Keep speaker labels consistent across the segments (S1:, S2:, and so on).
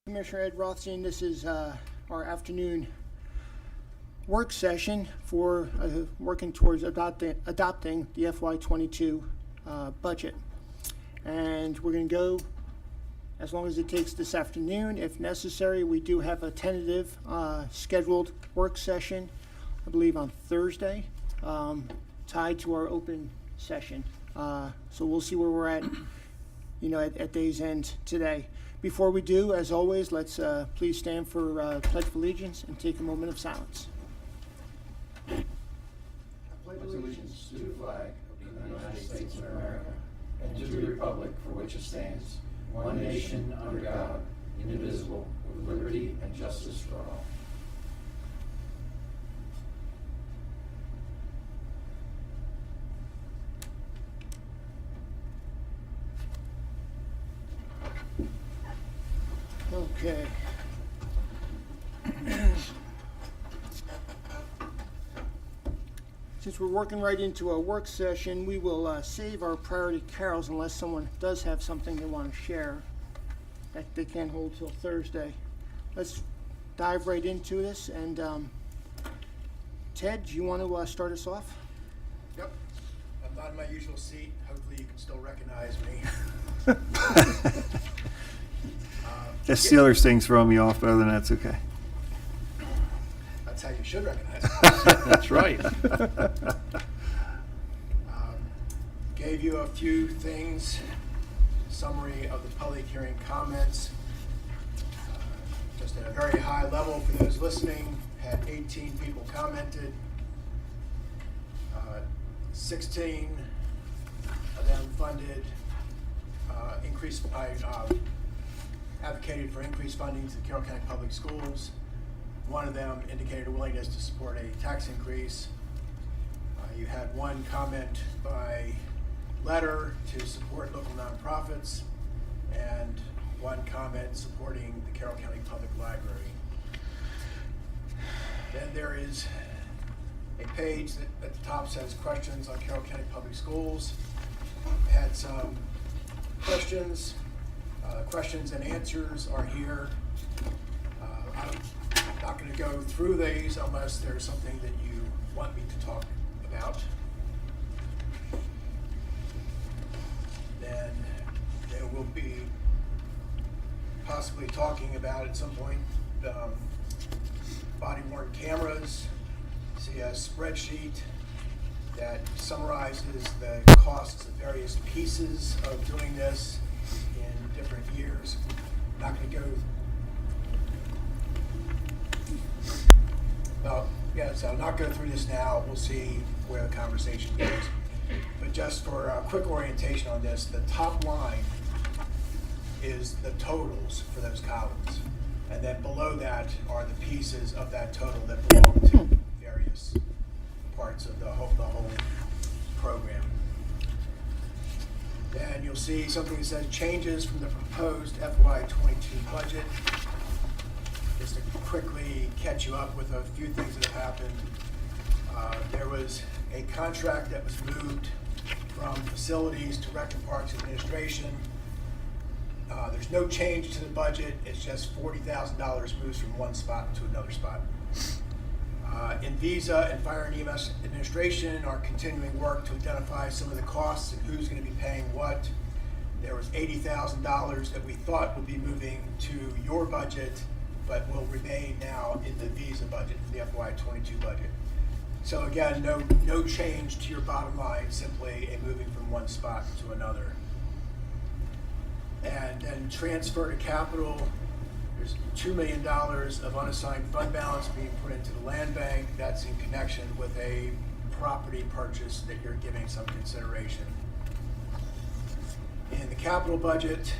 S1: Commissioner Ed Rothstein. This is our afternoon work session for working towards adopting the FY22 budget. And we're going to go as long as it takes this afternoon. If necessary, we do have a tentative scheduled work session, I believe on Thursday, tied to our open session. So we'll see where we're at, at day's end today. Before we do, as always, let's please stand for Pledge of Allegiance and take a moment of silence.
S2: I pledge allegiance to the flag of the United States of America and to the republic for which it stands, one nation under God, indivisible, with liberty and justice for all.
S1: Okay. Since we're working right into a work session, we will save our priority carols unless someone does have something they want to share that they can't hold till Thursday. Let's dive right into this. And Ted, do you want to start us off?
S3: Yep. I'm not in my usual seat. Hopefully you can still recognize me.
S4: The Steelers thing's throwing me off, but other than that, it's okay.
S3: That's how you should recognize me.
S4: That's right.
S3: Gave you a few things, summary of the public hearing comments. Just at a very high level for those listening, had 18 people commented. 16 of them funded, advocated for increased funding to the Carroll County Public Schools. One of them indicated a willingness to support a tax increase. You had one comment by letter to support local nonprofits, and one comment supporting the Carroll County Public Library. Then there is a page that at the top says questions on Carroll County Public Schools. Had some questions. Questions and answers are here. I'm not going to go through these unless there's something that you want me to talk about. Then there will be possibly talking about at some point body-worn cameras. See a spreadsheet that summarizes the costs of various pieces of doing this in different years. I'm not going to go. So I'll not go through this now. We'll see where the conversation goes. But just for a quick orientation on this, the top line is the totals for those columns. And then below that are the pieces of that total that belong to various parts of the whole program. Then you'll see something that says changes from the proposed FY22 budget. Just to quickly catch you up with a few things that have happened. There was a contract that was moved from facilities to Rec and Parks Administration. There's no change to the budget. It's just $40,000 moves from one spot to another spot. In Visa and Fire and EMS Administration are continuing work to identify some of the costs and who's going to be paying what. There was $80,000 that we thought would be moving to your budget, but will remain now in the Visa budget, the FY22 budget. So again, no change to your bottom line, simply a moving from one spot to another. And then transfer to capital, there's $2 million of unassigned fund balance being put into the land bank. That's in connection with a property purchase that you're giving some consideration. In the capital budget,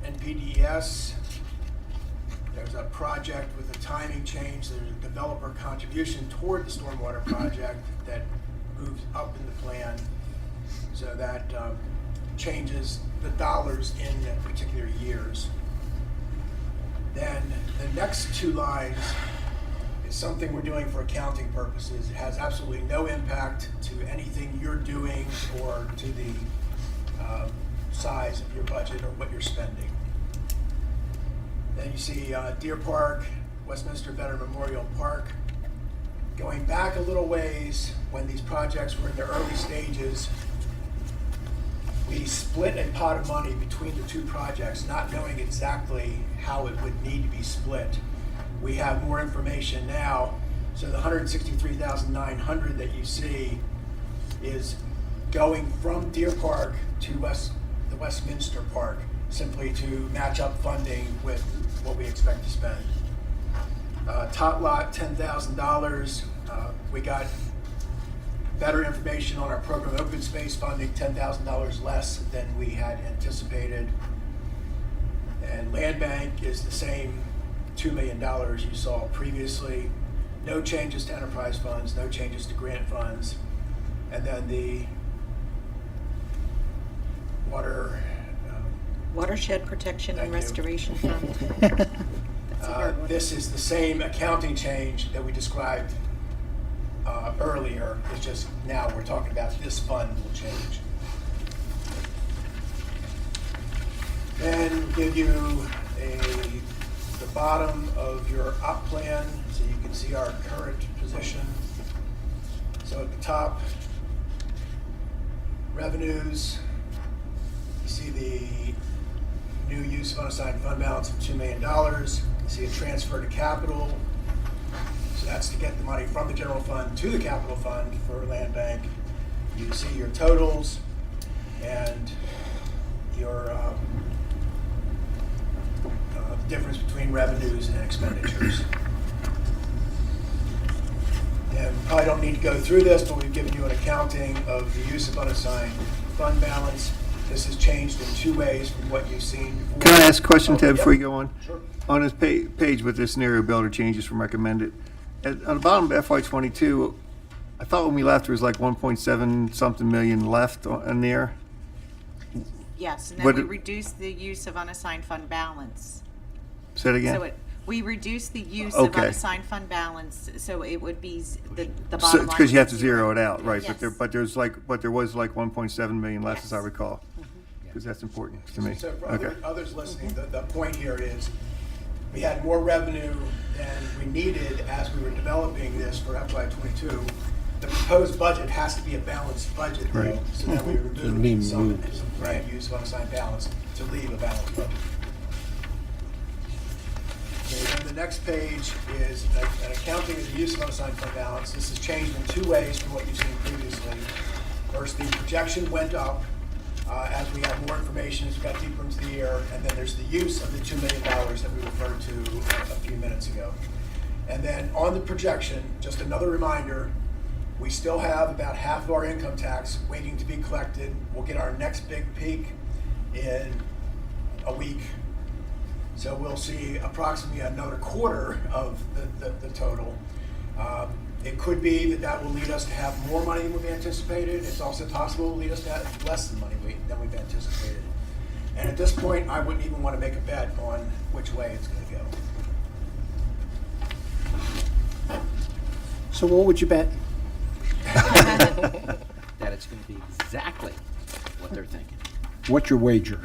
S3: NPDES, there's a project with a timing change. There's a developer contribution toward the stormwater project that moves up in the plan, so that changes the dollars in particular years. Then the next two lines is something we're doing for accounting purposes. It has absolutely no impact to anything you're doing or to the size of your budget or what you're spending. Then you see Deer Park, Westminster Veteran Memorial Park. Going back a little ways, when these projects were in their early stages, we split a pot of money between the two projects, not knowing exactly how it would need to be split. We have more information now, so the $163,900 that you see is going from Deer Park to the Westminster Park, simply to match up funding with what we expect to spend. Tot lot, $10,000. We got better information on our program open space funding, $10,000 less than we had anticipated. And land bank is the same $2 million you saw previously. No changes to enterprise funds, no changes to grant funds. And then the
S5: Watershed Protection and
S3: Thank you.
S5: Restoration Fund. That's a hard one.
S3: This is the same accounting change that we described earlier. It's just now we're talking about this fund will change. Then give you the bottom of your op plan so you can see our current position. So at the top, revenues, you see the new use of unassigned fund balance of $2 million. You see a transfer to capital. So that's to get the money from the general fund to the capital fund for land bank. You see your totals and your difference between revenues and expenditures. And we probably don't need to go through this, but we've given you an accounting of the use of unassigned fund balance. This has changed in two ways from what you've seen before.
S4: Can I ask a question, Ted,
S3: Yep.
S4: before you go on?
S3: Sure.
S4: On this page with the scenario builder changes from recommended, on the bottom of FY '22, I thought when we left, there was like 1.7 something million left in there.
S5: Yes, and then
S4: What
S5: we
S4: it-
S5: reduced the use of unassigned fund balance.
S4: Say it again?
S5: So we reduced the use of
S4: Okay.
S5: unassigned fund balance, so it would be the
S4: So,
S5: bottom line.
S4: because you have
S5: would
S4: to
S5: be
S4: zero it out, right?
S5: Yes.
S4: But there was like 1.7 million less, as I
S5: Yes.
S4: recall. Because that's important to me.
S3: So for
S4: Okay.
S3: others listening, the point here is we had more revenue than we needed as we were developing this for FY '22. The proposed budget has to be a balanced budget, though,
S4: Right.
S3: so that we removed some planned use of unassigned balance to leave a balanced budget. Okay, then the next page is an accounting of the use of unassigned fund balance. This has changed in two ways from what you've seen previously. First, the projection went up as we had more information, as we got deeper into the year, and then there's the use of the $2 million that we referred to a few minutes ago. And then on the projection, just another reminder, we still have about half of our income tax waiting to be collected. We'll get our next big peak in a week. So we'll see approximately another quarter of the total. It could be that will lead us to have more money than we've anticipated. It's also possible it will lead us to have less than money than we've anticipated. And at this point, I wouldn't even want to make a bet on which way it's going to go.
S1: So what would you bet?
S2: That it's going to be exactly what they're thinking.
S6: What's your wager?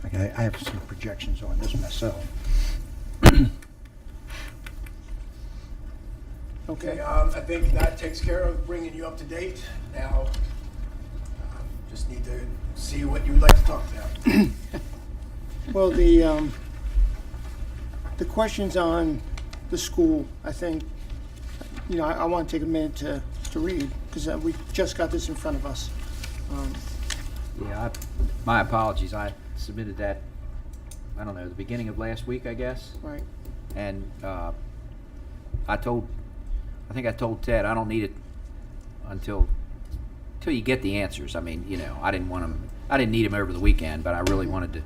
S6: Okay, I have some projections on this myself.
S3: Okay, I think that takes care of bringing you up to date. Now, just need to see what you would like to talk about.
S1: Well, the questions on the school, I think, I want to take a minute to read, because we just got this in front of us.
S2: Yeah, my apologies. I submitted that, I don't know, the beginning of last week, I guess.
S1: Right.
S2: And I think I told Ted I don't need it until you get the answers. I mean, I didn't need them over the weekend, but I really wanted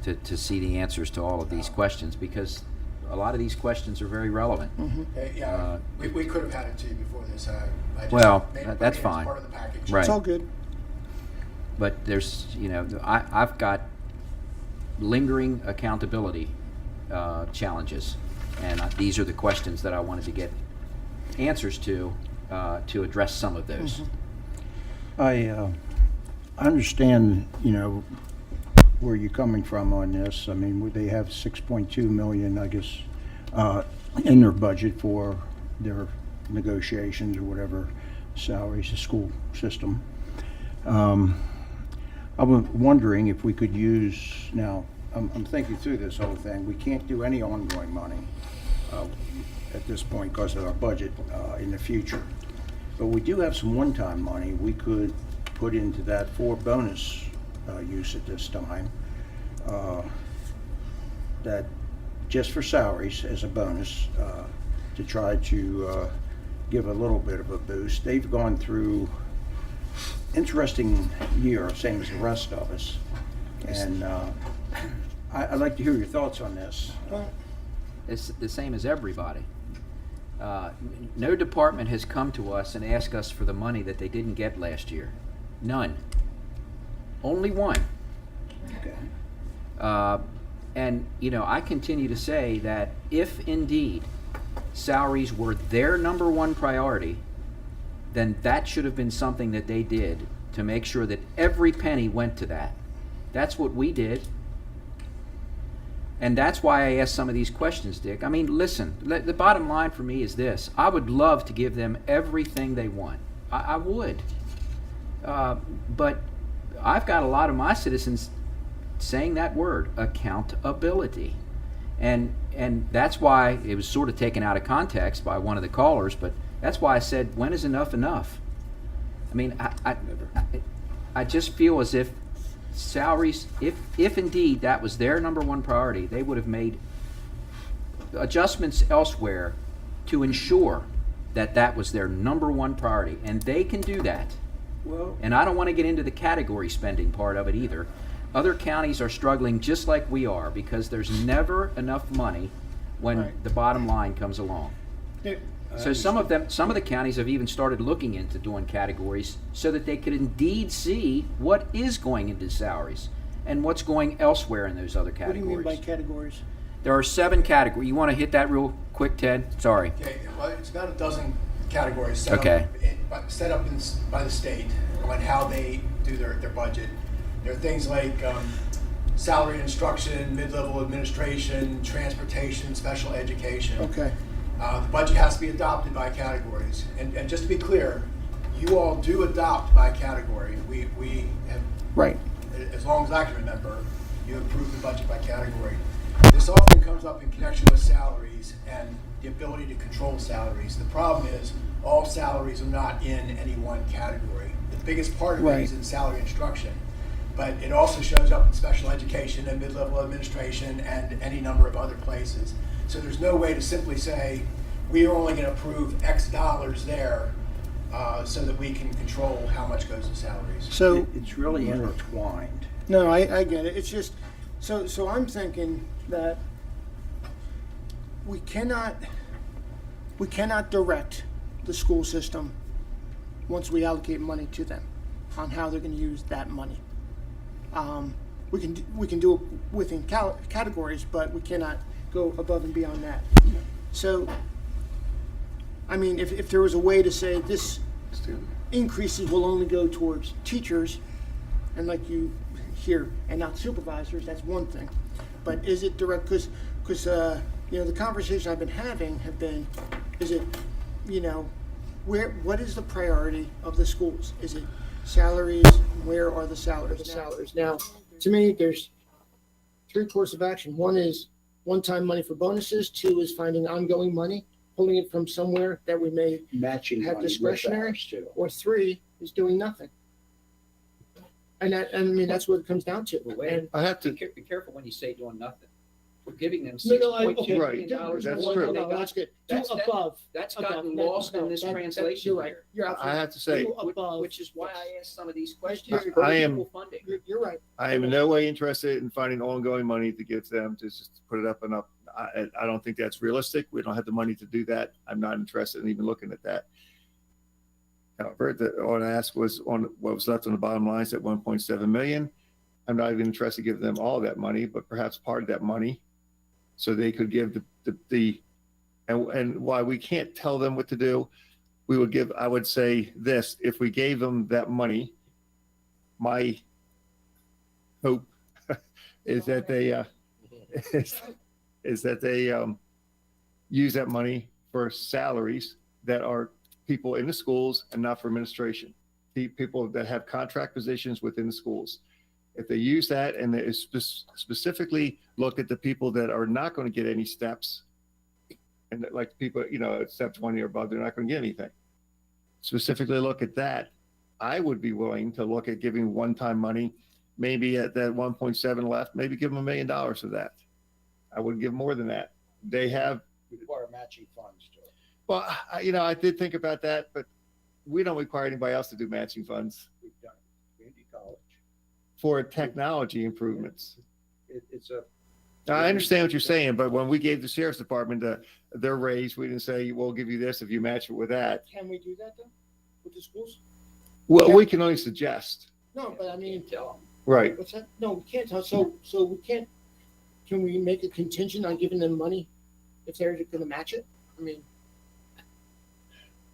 S2: to see the answers to all of these questions, because a lot of these questions are very relevant.
S3: Okay, yeah, we could have had it to you before this. I just
S2: Well,
S3: made it
S2: that's
S3: as
S2: fine.
S3: part of the package.
S2: Right.
S1: It's all good.
S2: But there's, I've got lingering accountability challenges, and these are the questions that I wanted to get answers to address some of those.
S6: I understand, where you're coming from on this. I mean, they have 6.2 million, I guess, in their budget for their negotiations or whatever salaries, the school system. I was wondering if we could use, now, I'm thinking through this whole thing. We can't do any ongoing money at this point because of our budget in the future. But we do have some one-time money we could put into that for bonus use at this time. That just for salaries as a bonus to try to give a little bit of a boost. They've gone through interesting year, same as the rest of us. And I'd like to hear your thoughts on this.
S2: It's the same as everybody. No department has come to us and asked us for the money that they didn't get last year. None. Only one.
S6: Okay.
S2: And, you know, I continue to say that if indeed salaries were their number one priority, then that should have been something that they did to make sure that every penny went to that. That's what we did. And that's why I asked some of these questions, Dick. I mean, listen, the bottom line for me is this. I would love to give them everything they want. I would. But I've got a lot of my citizens saying that word, accountability. And that's why it was sort of taken out of context by one of the callers, but that's why I said, when is enough enough? I mean, I just feel as if salaries, if indeed that was their number one priority, they would have made adjustments elsewhere to ensure that that was their number one priority. And they can do that.
S6: Well,
S2: And I don't want to get into the category spending part of it either. Other counties are struggling just like we are because there's never enough money when
S1: Right.
S2: the bottom line comes along.
S1: There-
S2: So some of the counties have even started looking into doing categories so that they could indeed see what is going into salaries and what's going elsewhere in those other
S1: What do
S2: categories.
S1: you mean by categories?
S2: There are 7 categories. You want to hit that real quick, Ted? Sorry.
S3: Okay, well, it's about a dozen categories
S2: Okay.
S3: set up by the state on how they do their budget. There are things like salary instruction, mid-level administration, transportation, special education.
S1: Okay.
S3: The budget has to be adopted by categories. And just to be clear, you all do adopt by category. We have,
S1: Right.
S3: as long as I can remember, you approve the budget by category. This often comes up in connection with salaries and the ability to control salaries. The problem is all salaries are not in any one category. The biggest part of it is
S1: Right.
S3: in salary instruction, but it also shows up in special education and mid-level administration and any number of other places. So there's no way to simply say, we are only going to approve X dollars there so that we can control how much goes to salaries.
S1: So,
S6: it's really intertwined.
S1: no, I get it. It's just, so I'm thinking that we cannot direct the school system once we allocate money to them on how they're going to use that money. We can do it within categories, but we cannot go above and beyond that. So, I mean, if there was a way to say this increases will only go towards teachers, and like you hear, and not supervisors, that's one thing. But is it direct, because you know, the conversation I've been having have been, is it, you know, what is the priority of the schools? Is it salaries? Where are the salaries? Now, to me, there's 3 courses of action. One is one-time money for bonuses. 2 is finding ongoing money, pulling it from somewhere that we may
S6: Matching
S1: have
S6: money with
S1: discretionary,
S6: ours, too.
S1: or 3 is doing nothing. And I mean, that's what it comes down to.
S2: But wait.
S1: And
S4: I have to,
S2: Be careful when you say doing nothing. We're giving them
S1: No, I-
S2: $6.2
S4: Right,
S2: million dollars
S4: that's
S2: more
S4: true.
S2: than they
S1: No,
S2: got.
S1: that's good.
S2: That's-
S1: Two above.
S2: That's
S1: above.
S2: gotten
S1: No,
S2: lost
S1: no,
S2: in this
S1: that-
S2: translation
S1: You're right.
S2: here.
S1: You're
S4: I
S1: absolutely
S4: have to say,
S1: Two above.
S2: Which is why I asked some of these questions.
S1: You're-
S2: for
S4: I am-
S2: equal funding.
S1: You're right.
S4: I am in no way interested in finding ongoing money to give them to just put it up and up. I don't think that's realistic. We don't have the money to do that. I'm not interested in even looking at that. However, what I asked was on what was left on the bottom line, at 1.7 million. I'm not even interested in giving them all of that money, but perhaps part of that money, so they could give and why we can't tell them what to do, we would give. I would say this: if we gave them that money, my hope is that they, is that they use that money for salaries that are people in the schools and not for administration. The people that have contract positions within the schools. If they use that and they specifically look at the people that are not going to get any steps, and that, like people, you know, at step 20 or above, they're not going to get anything. Specifically look at that. I would be willing to look at giving one-time money, maybe at that 1.7 left, maybe give them $1 million of that. I wouldn't give more than that. They have,
S6: Require matching funds to it.
S4: well, you know, I did think about that, but we don't require anybody else to do matching funds
S6: We've done it. Community college.
S4: for technology improvements.
S6: It's a,
S4: Now, I understand what you're saying, but when we gave the sheriff's department their raise, we didn't say, we'll give you this if you match it with that.
S1: Can we do that though, with the schools?
S4: Well, we can only suggest.
S1: No, but I mean,
S4: Right.
S1: what's that? No, we can't tell, so we can't, can we make a contingent on giving them money if they're gonna match it? I mean,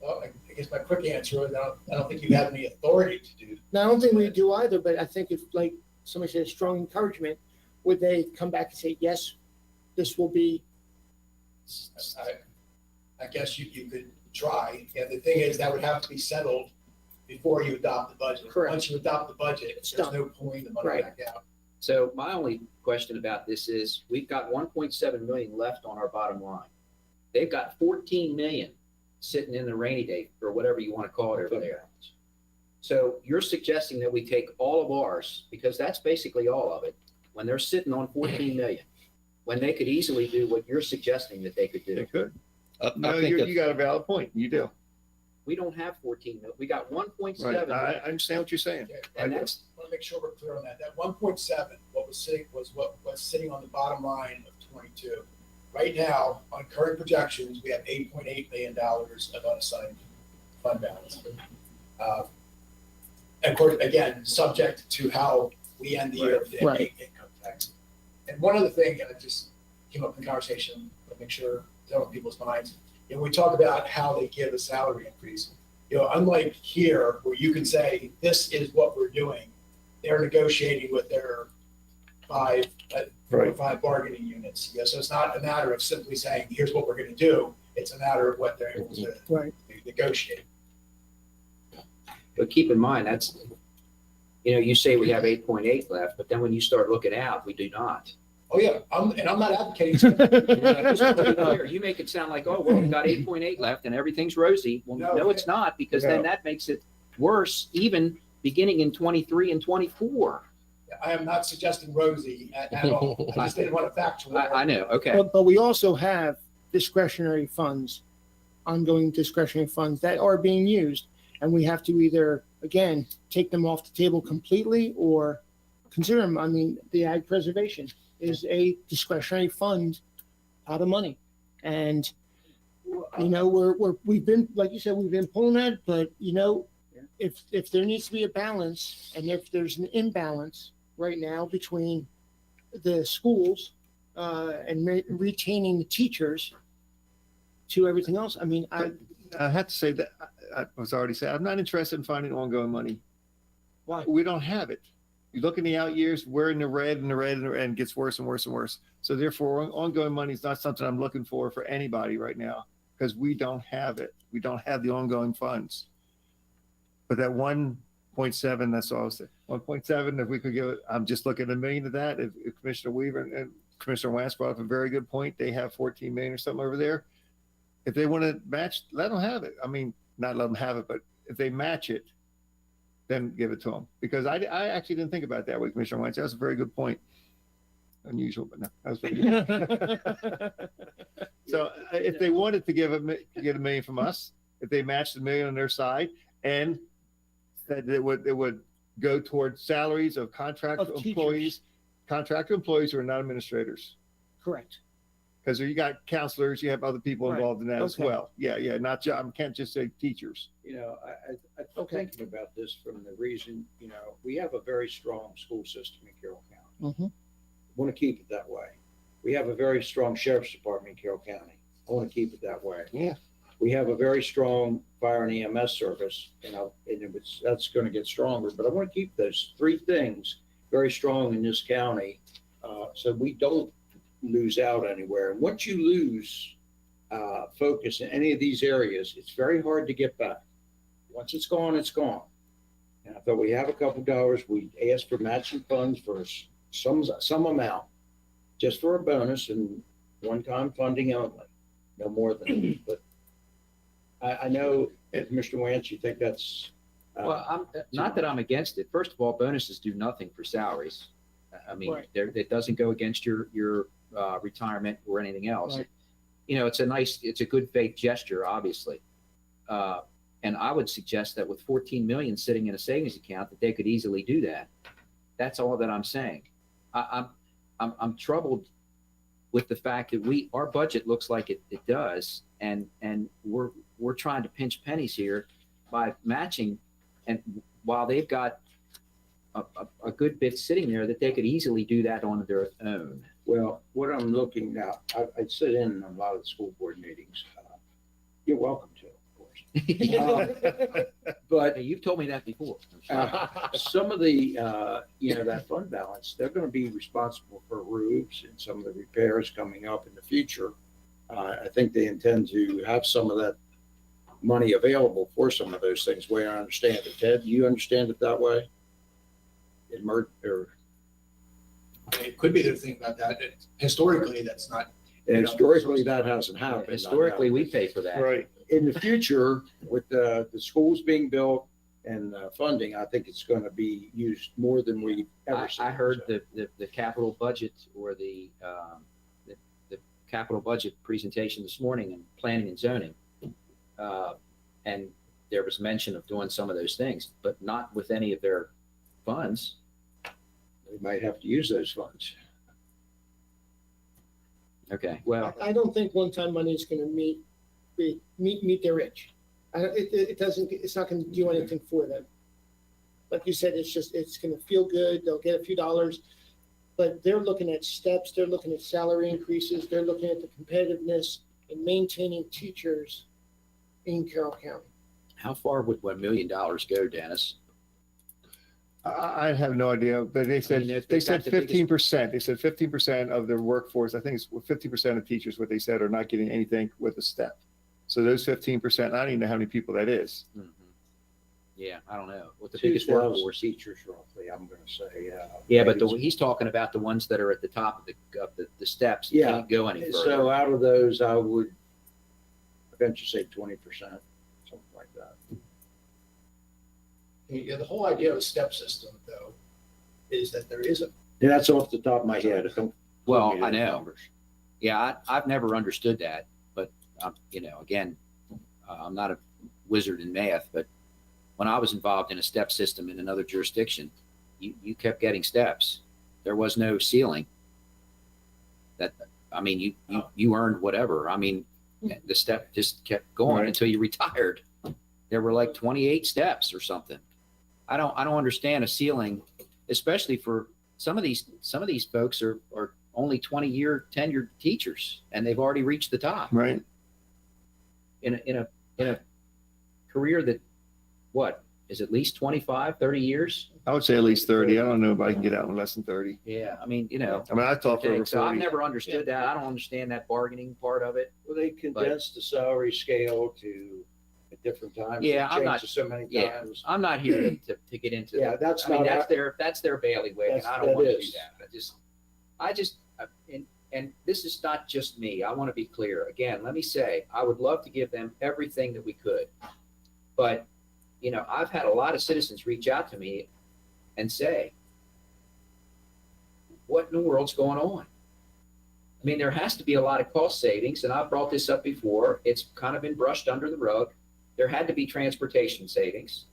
S3: Well, I guess my quick answer is I don't think you have any authority to do.
S1: no, I don't think we do either, but I think if, like, somebody said, strong encouragement, would they come back and say, yes, this will be,
S3: I guess you could try. And the thing is, that would have to be settled before you adopt the budget.
S1: Correct.
S3: Once you adopt the budget,
S1: It's
S3: there's
S1: done.
S3: no pulling the money
S1: Right.
S3: back out.
S2: So my only question about this is, we've got 1.7 million left on our bottom line. They've got 14 million sitting in the rainy day, or whatever you want to call it over there. So you're suggesting that we take all of ours, because that's basically all of it, when they're sitting on 14 million, when they could easily do what you're suggesting that they could
S4: They
S2: do.
S4: could.
S7: I
S4: No,
S7: think
S4: you got a valid point. You do.
S2: We don't have 14 million. We got 1.7
S4: Right. I
S2: left,
S4: understand what you're saying.
S3: Okay.
S2: and that's,
S3: I want to make sure we're clear on that. That 1.7, what was sitting was what was sitting on the bottom line of 22. Right now, on current projections, we have $8.8 million of unassigned fund balance. Of course, again, subject to how we end the year with the
S1: Right.
S3: income tax. And one other thing that just came up in the conversation, to make sure it's on people's minds, you know, we talk about how they give a salary increase. You know, unlike here, where you can say, this is what we're doing, they're negotiating with their five bargaining units. Yeah, so it's not a matter of simply saying, here's what we're gonna do. It's a matter of what they're able to
S1: right,
S3: negotiate.
S2: but keep in mind, that's, you know, you say we have 8.8 left, but then when you start looking out, we do not.
S3: Oh, yeah, I'm not advocating.
S2: Just to be clear, you make it sound like, oh, well, we've got 8.8 left and everything's rosy. Well,
S3: No.
S2: no, it's not, because then
S4: No.
S2: that makes it worse, even beginning in 23 and 24.
S3: I am not suggesting rosy at all. I just didn't want to factual.
S2: I know, okay.
S1: but we also have discretionary funds, ongoing discretionary funds that are being used. And we have to either, again, take them off the table completely or consider them. I mean, the ag preservation is a discretionary fund out of money. And, you know, we've been, like you said, we've been pulling that, but you know, if there needs to be a balance and if there's an imbalance right now between the schools and retaining the teachers to everything else, I mean,
S4: I have to say that I was already saying, I'm not interested in finding ongoing money.
S1: why?
S4: We don't have it. You look in the out years, we're in the red and the red and the red, and it gets worse and worse and worse. So therefore, ongoing money is not something I'm looking for anybody right now, because we don't have it. We don't have the ongoing funds. But that 1.7, that's all I was saying. 1.7, if we could give it, I'm just looking at $1 million of that. If Commissioner Weaver and Commissioner Wance brought up a very good point, they have 14 million or something over there. If they want to match, let them have it. I mean, not let them have it, but if they match it, then give it to them. Because I actually didn't think about it that way, Commissioner Wentz. That was a very good point. Unusual, but no, that was very good. So if they wanted to get $1 million from us, if they matched $1 million on their side, and that it would go towards salaries of contractor
S1: Of teachers.
S4: employees, contractor employees who are not administrators.
S1: Correct.
S4: Because you got counselors, you have other people
S1: Right.
S4: involved in that as
S1: Okay.
S4: well. Yeah, not just, I can't just say teachers.
S6: You know, I'm
S1: Okay.
S6: thinking about this from the reason, you know, we have a very strong school system in Carroll County.
S1: Mhm.
S6: Want to keep it that way. We have a very strong sheriff's department in Carroll County. I want to keep it that way.
S4: Yeah.
S6: We have a very strong fire and EMS service, you know, and that's going to get stronger, but I want to keep those three things very strong in this county, so we don't lose out anywhere. And once you lose focus in any of these areas, it's very hard to get back. Once it's gone, it's gone. And I thought we have a couple dollars. We asked for matching funds for some amount, just for a bonus and one-time funding only, no more than that. But I know, Mr. Wance, you think that's.
S2: Well, not that I'm against it. First of all, bonuses do nothing for salaries. I mean,
S1: Right.
S2: it doesn't go against your retirement or anything else.
S1: Right.
S2: You know, it's a good faith gesture, obviously. And I would suggest that with 14 million sitting in a savings account, that they could easily do that. That's all that I'm saying. I'm troubled with the fact that our budget looks like it does, and we're trying to pinch pennies here by matching, and while they've got a good bit sitting there that they could easily do that on their own.
S6: Well, what I'm looking now, I sit in a lot of the school board meetings. You're welcome to, of course. But
S2: You've told me that before.
S6: some of the, that fund balance, they're going to be responsible for roofs and some of the repairs coming up in the future. I think they intend to have some of that money available for some of those things, the way I understand it. Ted, do you understand it that way?
S3: It could be the thing about that. Historically, that's not.
S6: Historically, that hasn't happened.
S2: Historically, we pay for that.
S4: Right.
S6: In the future, with the schools being built and funding, I think it's going to be used more than we've ever seen.
S2: I heard the capital budget or the capital budget presentation this morning in planning and zoning. And there was mention of doing some of those things, but not with any of their funds.
S6: They might have to use those funds.
S2: Okay, well,
S1: I don't think one-time money is gonna meet their itch. It doesn't, it's not gonna do anything for them. Like you said, it's gonna feel good, they'll get a few dollars, but they're looking at steps, they're looking at salary increases, they're looking at the competitiveness and maintaining teachers in Carroll County.
S2: how far would $1 million go, Dennis?
S4: I have no idea, but they said,
S2: I mean,
S4: they
S2: it's
S4: said
S2: got the biggest-
S4: 15%. They said 15% of their workforce, I think it's 50% of teachers, what they said, are not getting anything with a step. So those 15%, I don't even know how many people that is.
S2: Mhm. Yeah, I don't know. What the biggest
S6: 2,000
S2: workforce?
S6: teachers roughly, I'm going to say.
S2: Yeah, but he's talking about the ones that are at the top of the steps. That
S6: Yeah.
S2: Can't go any further.
S6: So out of those, I would venture say 20%, something like that.
S3: Yeah, the whole idea of a step system, though, is that there is a.
S6: And that's off the top of my head. Don't
S2: Well,
S6: quote me
S2: I
S6: those
S2: know.
S6: numbers.
S2: Yeah, I've never understood that, but again, I'm not a wizard in math, but when I was involved in a step system in another jurisdiction, you kept getting steps. There was no ceiling. You earned whatever. I mean, the step just kept going
S4: Right.
S2: until you retired. There were like 28 steps or something. I don't understand a ceiling, especially for some of these folks are only 20-year tenured teachers and they've already reached the top
S4: Right.
S2: in a career that what is at least 25, 30 years.
S4: I would say at least 30. I don't know if I can get out in less than 30.
S2: Yeah. I mean,
S4: I taught for over
S2: so I've
S4: 40.
S2: never understood that. I don't understand that bargaining part of it.
S6: Well, they condensed the salary scale to at different times.
S2: Yeah,
S6: They
S2: I'm not-
S6: changed it so many
S2: Yeah,
S6: times.
S2: I'm not here to get into.
S6: Yeah, that's
S2: I mean,
S6: not.
S2: that's their bailiwick, and I don't
S6: That
S2: want to do
S6: is.
S2: that. And this is not just me. I want to be clear. Again, let me say, I would love to give them everything that we could, but I've had a lot of citizens reach out to me and say, "What in the world's going on?" I mean, there has to be a lot of cost savings, and I've brought this up before. It's kind of been brushed under the rug. There had to be transportation savings.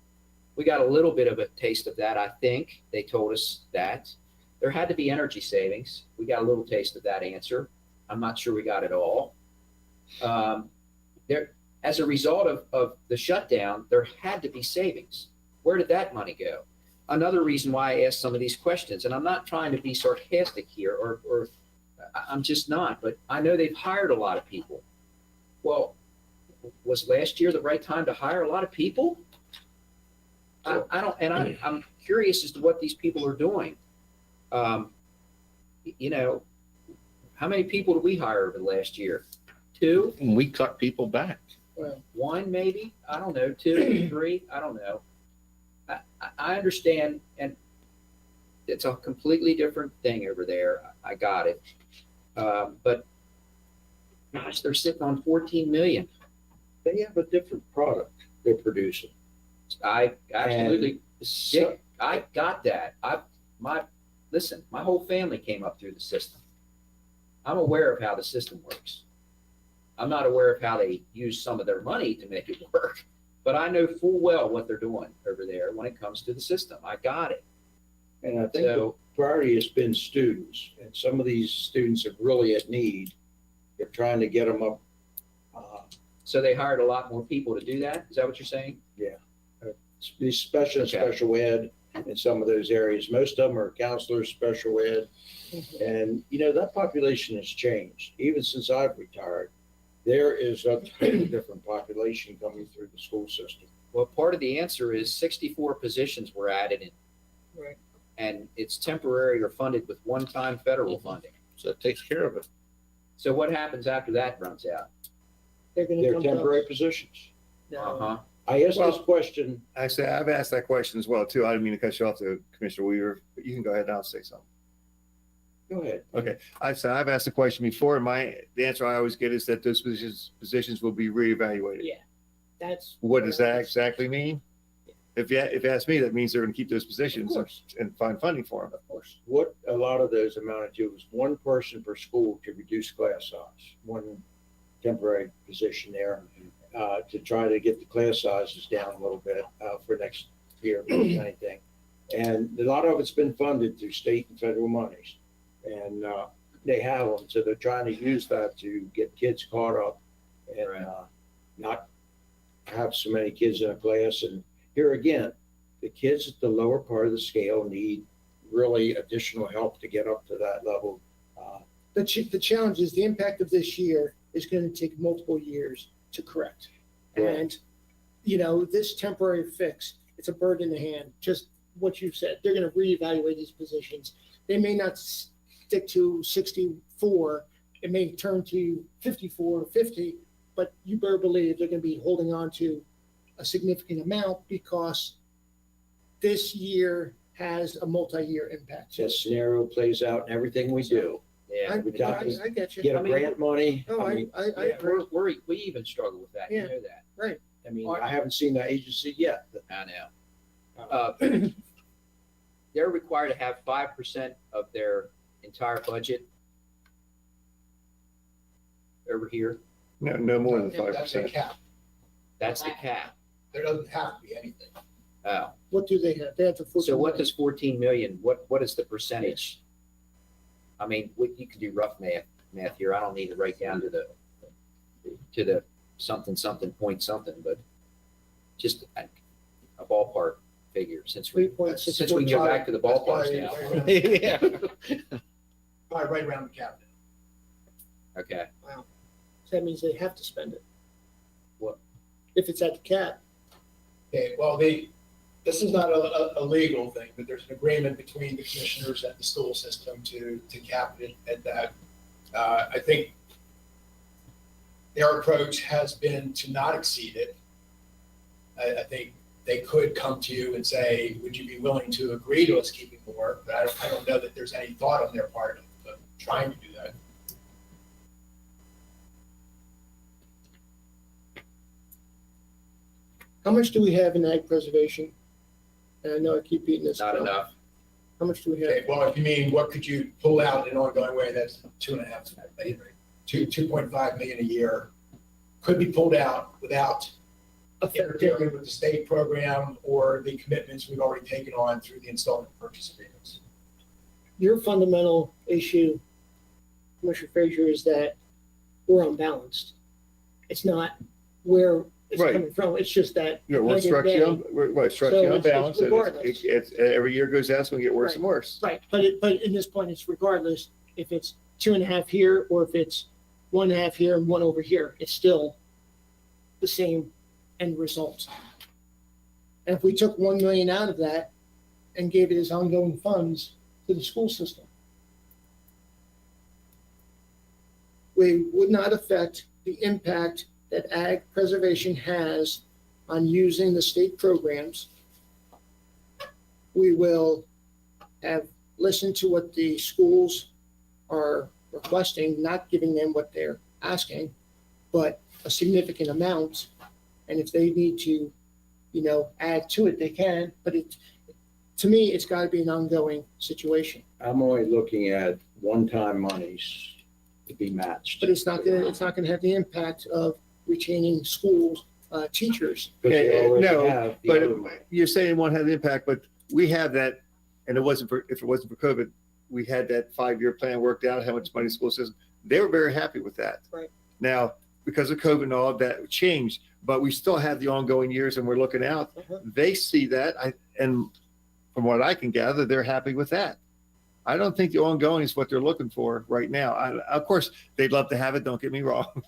S2: We got a little bit of a taste of that, I think. They told us that. There had to be energy savings. We got a little taste of that answer. I'm not sure we got it all. As a result of the shutdown, there had to be savings. Where did that money go? Another reason why I asked some of these questions, and I'm not trying to be sarcastic here, or I'm just not, but I know they've hired a lot of people. Well, was last year the right time to hire a lot of people? I'm curious as to what these people are doing. You know, how many people did we hire over the last year? 2?
S4: And we cut people back.
S2: 1 maybe? I don't know. 2, 3? I don't know. I understand, and it's a completely different thing over there. I got it. But gosh, they're sitting on 14 million.
S7: They have a different product they're producing.
S2: I absolutely, yeah,
S7: So,
S2: I got that. Listen, my whole family came up through the system. I'm aware of how the system works. I'm not aware of how they use some of their money to make it work, but I know full well what they're doing over there when it comes to the system. I got it.
S7: and I think the
S2: So,
S7: priority has been students, and some of these students are really at need. They're trying to get them up.
S2: so they hired a lot more people to do that? Is that what you're saying?
S7: These special ed in some of those areas. Most of them are counselors, special ed. And, that population has changed. Even since I've retired, there is a totally different population coming through the school system.
S2: Well, part of the answer is 64 positions were added in.
S1: Right.
S2: And it's temporary or funded with one-time federal funding.
S4: So it takes care of it.
S2: So what happens after that runs out?
S1: They're gonna
S7: They're
S1: come to
S7: temporary
S1: us.
S7: positions.
S1: No.
S2: Uh-huh.
S7: I asked this
S4: Well-
S7: question,
S4: Actually, I've asked that question as well too. I didn't mean to cut you off, Commissioner Weaver, but you can go ahead and I'll say something.
S7: go ahead.
S4: Okay, I've the question before, and the answer I always get is that those positions will be reevaluated.
S1: Yeah. That's.
S4: What does that exactly mean? If you ask me, that means they're gonna keep those positions and find funding for them.
S1: Of course.
S7: What a lot of those amounted to was one person per school to reduce class size, one temporary position there, to try to get the class sizes down a little bit, for next year, more than anything. And a lot of it's been funded through state and federal monies. And, they have them, so they're trying to use that to get kids caught up and,
S2: Right.
S7: not have so many kids in a class. And here again, the kids at the lower part of the scale need really additional help to get up to that level.
S1: The challenge is the impact of this year is going to take multiple years to correct.
S7: Right.
S1: And, this temporary fix, it's a bird in the hand, just what you said. They're going to reevaluate these positions. They may not stick to 64. It may turn to 54 or 50, but you better believe they're going to be holding on to a significant amount because this year has a multi-year impact.
S7: That scenario plays out in everything we do.
S2: Yeah.
S7: we got to
S1: I get you.
S7: Get
S2: I
S7: a
S2: mean,
S7: grant money.
S1: No, I
S2: Yeah,
S1: agree.
S2: we even struggle with that. You
S1: Yeah.
S2: know that.
S1: Right.
S7: I mean, I haven't seen that agency yet.
S2: I know. They're required to have 5% of their entire budget over here.
S4: No more than
S3: That's a
S4: 5%.
S3: cap.
S2: That's the cap.
S3: There doesn't have to be anything.
S2: Oh,
S1: What do they have? They have the 14
S2: so what
S1: million.
S2: does 14 million, what is the percentage? I mean, you can do rough math here. I don't need to write down to the something point something, but just a ballpark figure since we
S1: 3.6.
S2: since we can go back to the ballparks now.
S3: Probably right around the cap.
S2: Okay.
S1: So that means they have to spend it.
S2: What?
S1: If it's at the cap.
S3: Okay, well, this is not a legal thing, but there's an agreement between the commissioners and the school system to cap it at that. I think their approach has been to not exceed it. I think they could come to you and say, would you be willing to agree to us keeping more? But I don't know that there's any thought on their part of trying to do that.
S1: How much do we have in ag preservation? And I know I keep beating this.
S2: Not
S1: drum.
S2: enough.
S1: How much do we have?
S3: Okay, well, if you mean, what could you pull out in an ongoing way, that's 2.5 million, 2.5 million a year could be pulled out without interfering with the state program or the commitments we've already taken on through the installment purchase agreements.
S1: Your fundamental issue, Commissioner Frazier, is that we're unbalanced. It's not where it's
S4: Right.
S1: coming from. It's just that.
S4: What
S1: night and
S4: struck
S1: day.
S4: you
S1: So it's
S4: unbalanced, and
S1: regardless.
S4: every year goes down, it's gonna get worse and worse.
S1: Right, but in this point, it's regardless if it's 2.5 here or if it's 1.5 here and 1 over here, it's still the same end result. And if we took 1 million out of that and gave it as ongoing funds, to the school system. We would not affect the impact that ag preservation has on using the state programs. We will have listened to what the schools are requesting, not giving them what they're asking, but a significant amount. And if they need to, add to it, they can. But to me, it's got to be an ongoing situation.
S7: I'm only looking at one-time monies to be matched.
S1: But it's not gonna have the impact of retaining schools, teachers.
S7: Because they already
S4: No,
S7: have the
S4: but
S7: other money.
S4: you're saying it won't have the impact, but we have that, and if it wasn't for COVID, we had that 5-year plan worked out, how much money the school system, they were very happy with that.
S1: Right.
S4: Now, because of COVID and all that changed, but we still have the ongoing years and we're looking out.
S1: Uh-huh.
S4: They see that, and from what I can gather, they're happy with that. I don't think the ongoing is what they're looking for right now. Of course, they'd love to have it, don't get me wrong.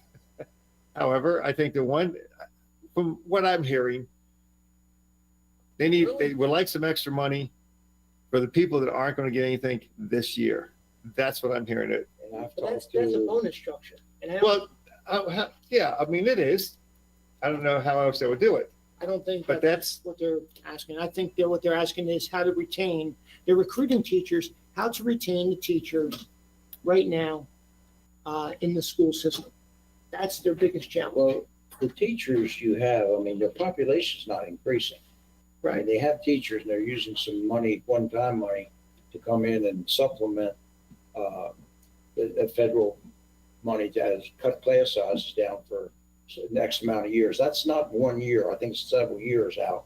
S4: However, I think from what I'm hearing, they would like some extra money for the people that aren't going to get anything this year. That's what I'm hearing. It.
S7: And I've
S1: But
S7: talked
S1: that's a
S7: to,
S1: bonus structure. And
S4: Well, yeah, I mean, it is. I don't know how else they would do it.
S1: I don't think
S4: But
S1: that's what they're asking. I think what they're asking is how to retain, they're recruiting teachers, how to retain the teachers right now in the school system. That's their biggest challenge.
S7: well, the teachers you have, I mean, their population's not increasing. Right, they have teachers and they're using some money, one-time money, to come in and supplement the federal money to cut class sizes down for the next amount of years. That's not 1 year. I think it's several years out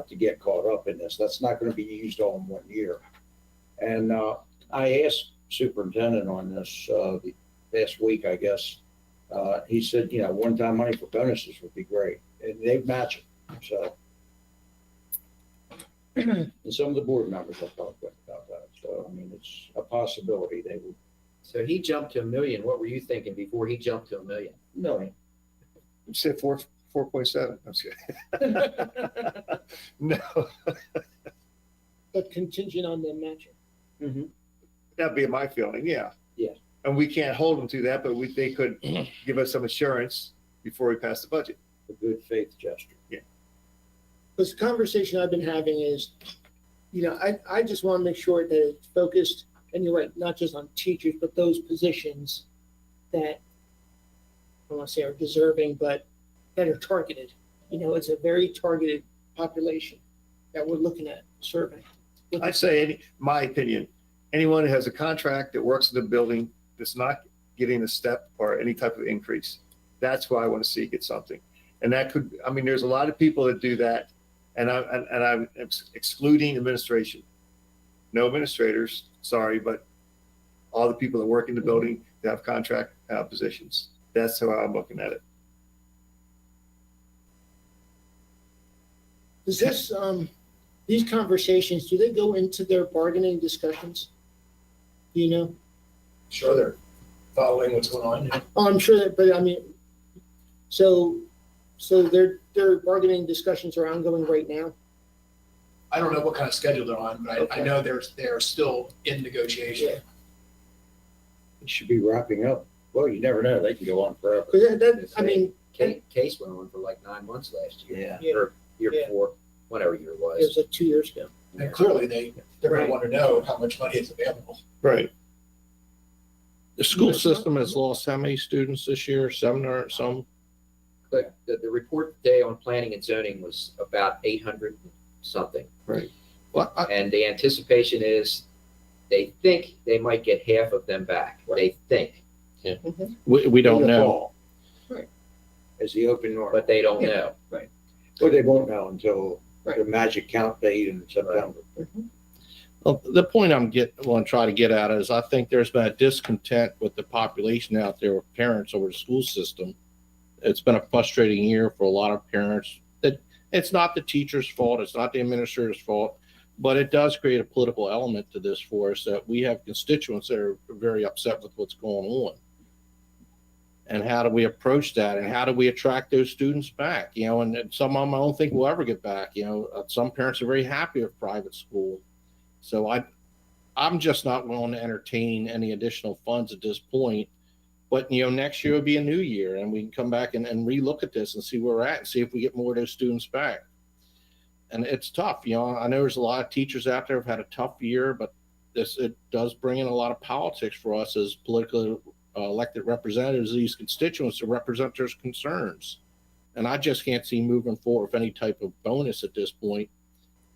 S7: to get caught up in this. That's not going to be used all in 1 year. And I asked superintendent on this the past week, I guess. He said, one-time money for bonuses would be great, and they match it. So. And some of the board members have talked about that. So, I mean, it's a possibility they would.
S2: So he jumped to $1 million. What were you thinking before he jumped to $1 million?
S7: No,
S4: You said 4.7. I'm just kidding. No,
S1: But contingent on them matching.
S4: that'd be my feeling. Yeah.
S7: Yeah.
S4: And we can't hold them to that, but they could give us some assurance before we pass the budget.
S7: a good faith gesture.
S1: Because the conversation I've been having is, I just want to make sure that it's focused, and you're right, not just on teachers, but those positions that, I don't want to say are deserving, but that are targeted. It's a very targeted population that we're looking at serving.
S4: I'd say, my opinion, anyone who has a contract that works in the building that's not getting a step or any type of increase, that's why I want to see get something. And that could, there's a lot of people that do that. And I'm excluding administration. No administrators, sorry, but all the people that work in the building that have contract positions. That's how I'm looking at it.
S1: Does this, these conversations, do they go into their bargaining discussions? Do you know?
S3: Sure, they're following what's going on.
S1: Oh, I'm sure that, but so their bargaining discussions are ongoing right now?
S3: I don't know what kind of schedule they're on, but I know they're still in negotiation.
S1: Yeah.
S7: It should be wrapping up. Well, you never know. They can go on forever.
S1: Because
S2: Case went on for like 9 months last year.
S7: Yeah.
S1: Yeah.
S2: Or year
S1: Yeah.
S2: before, whatever year it
S1: it was
S2: was.
S1: like 2 years ago.
S3: And clearly they're going
S1: Right.
S3: to want to know how much money is available.
S4: Right.
S8: The school system has lost how many students this year? 7 or some?
S2: But the report today on planning and zoning was about 800 and something.
S8: Well,
S2: And the anticipation is they think they might get half of them back. They think,
S8: we don't
S7: In the
S8: know.
S7: fall.
S1: Right.
S7: As the open norm.
S2: but they don't
S1: Yeah.
S2: know.
S7: But they won't know until
S1: Right.
S7: the magic count date in September.
S8: Well, the point want to try to get at is I think there's been a discontent with the population out there with parents over the school system. It's been a frustrating year for a lot of parents. That it's not the teacher's fault, it's not the administrator's fault, but it does create a political element to this for us that we have constituents that are very upset with what's going on. And how do we approach that? And how do we attract those students back? And some of them I don't think we'll ever get back. Some parents are very happy with private school. So I'm just not willing to entertain any additional funds at this point. But, next year will be a new year, and we can come back and relook at this and see where we're at and see if we get more of those students back. And it's tough. I know there's a lot of teachers out there who've had a tough year, but it does bring in a lot of politics for us as politically elected representatives of these constituents to represent their concerns. And I just can't see moving forward with any type of bonus at this point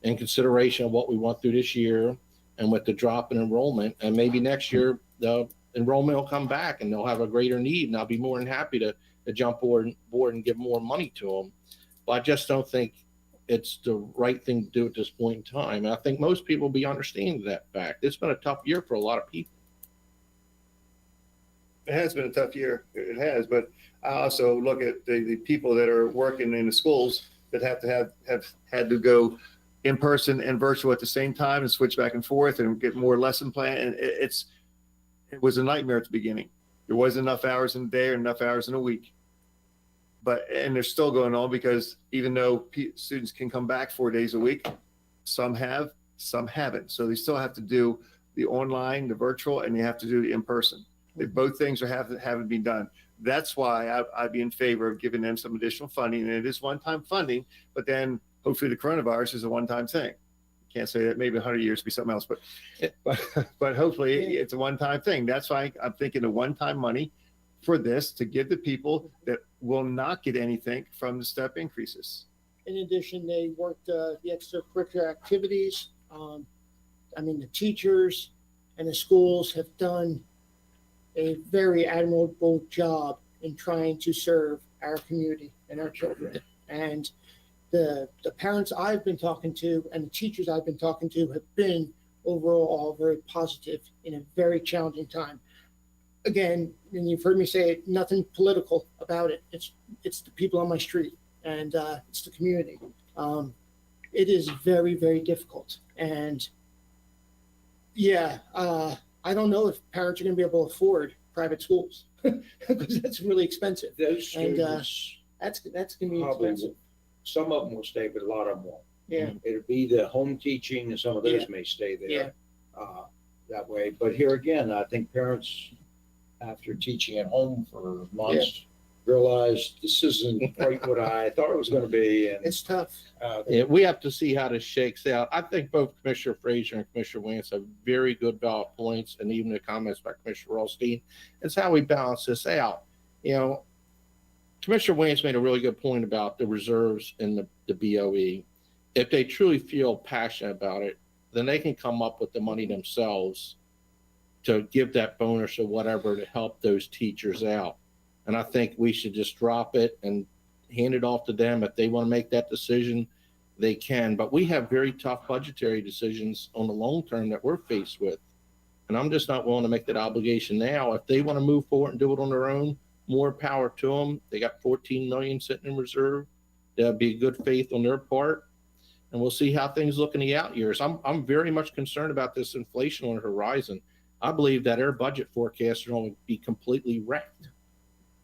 S8: in consideration of what we went through this year and with the drop in enrollment. And maybe next year, the enrollment will come back and they'll have a greater need. And I'll be more than happy to jump board and give more money to them. But I just don't think it's the right thing to do at this point in time. And I think most people will be understanding that fact. It's been a tough year for a lot of people.
S4: It has been a tough year. It has, but I also look at the people that are working in the schools that have had to go in person and virtual at the same time and switch back and forth and get more lesson plan. And it was a nightmare at the beginning. There wasn't enough hours in a day or enough hours in a week. And they're still going on because even though students can come back 4 days a week, some have, some haven't. So they still have to do the online, the virtual, and you have to do the in-person. Both things haven't been done. That's why I'd be in favor of giving them some additional funding. And it is one-time funding, but then hopefully the coronavirus is a one-time thing. Can't say that, maybe 100 years be something else, but hopefully it's a one-time thing. That's why I'm thinking of one-time money for this to give the people that will not get anything from the step increases.
S1: In addition, they worked the extracurricular activities. The teachers and the schools have done a very admirable job in trying to serve our community and our children. And the parents I've been talking to and the teachers I've been talking to have been overall very positive in a very challenging time. Again, and you've heard me say it, nothing political about it. It's the people on my street and it's the community. It is very, very difficult. And I don't know if parents are going to be able to afford private schools because that's really expensive.
S7: Those
S1: And
S7: students,
S1: that's going to be
S7: probably
S1: expensive.
S7: some of them will stay, but a lot of them won't.
S1: Yeah.
S7: It'll be the home teaching, and some of those
S1: Yeah.
S7: may stay there
S1: Yeah.
S7: that way. But here again, I think parents, after teaching at home for months, realized this isn't quite what I thought it was going to be. And
S1: It's tough.
S8: Yeah, we have to see how this shakes out. I think both Commissioner Frazier and Commissioner Wance have very good valid points, and even the comments by Commissioner Rothstein. It's how we balance this out. Commissioner Wance made a really good point about the reserves in the BOE. If they truly feel passionate about it, then they can come up with the money themselves to give that bonus or whatever to help those teachers out. And I think we should just drop it and hand it off to them. If they want to make that decision, they can. But we have very tough budgetary decisions on the long term that we're faced with. And I'm just not willing to make that obligation now. If they want to move forward and do it on their own, more power to them. They got 14 million sitting in reserve. That'd be good faith on their part. And we'll see how things look in the out years. I'm very much concerned about this inflation on the horizon. I believe that our budget forecasts are going to be completely wrecked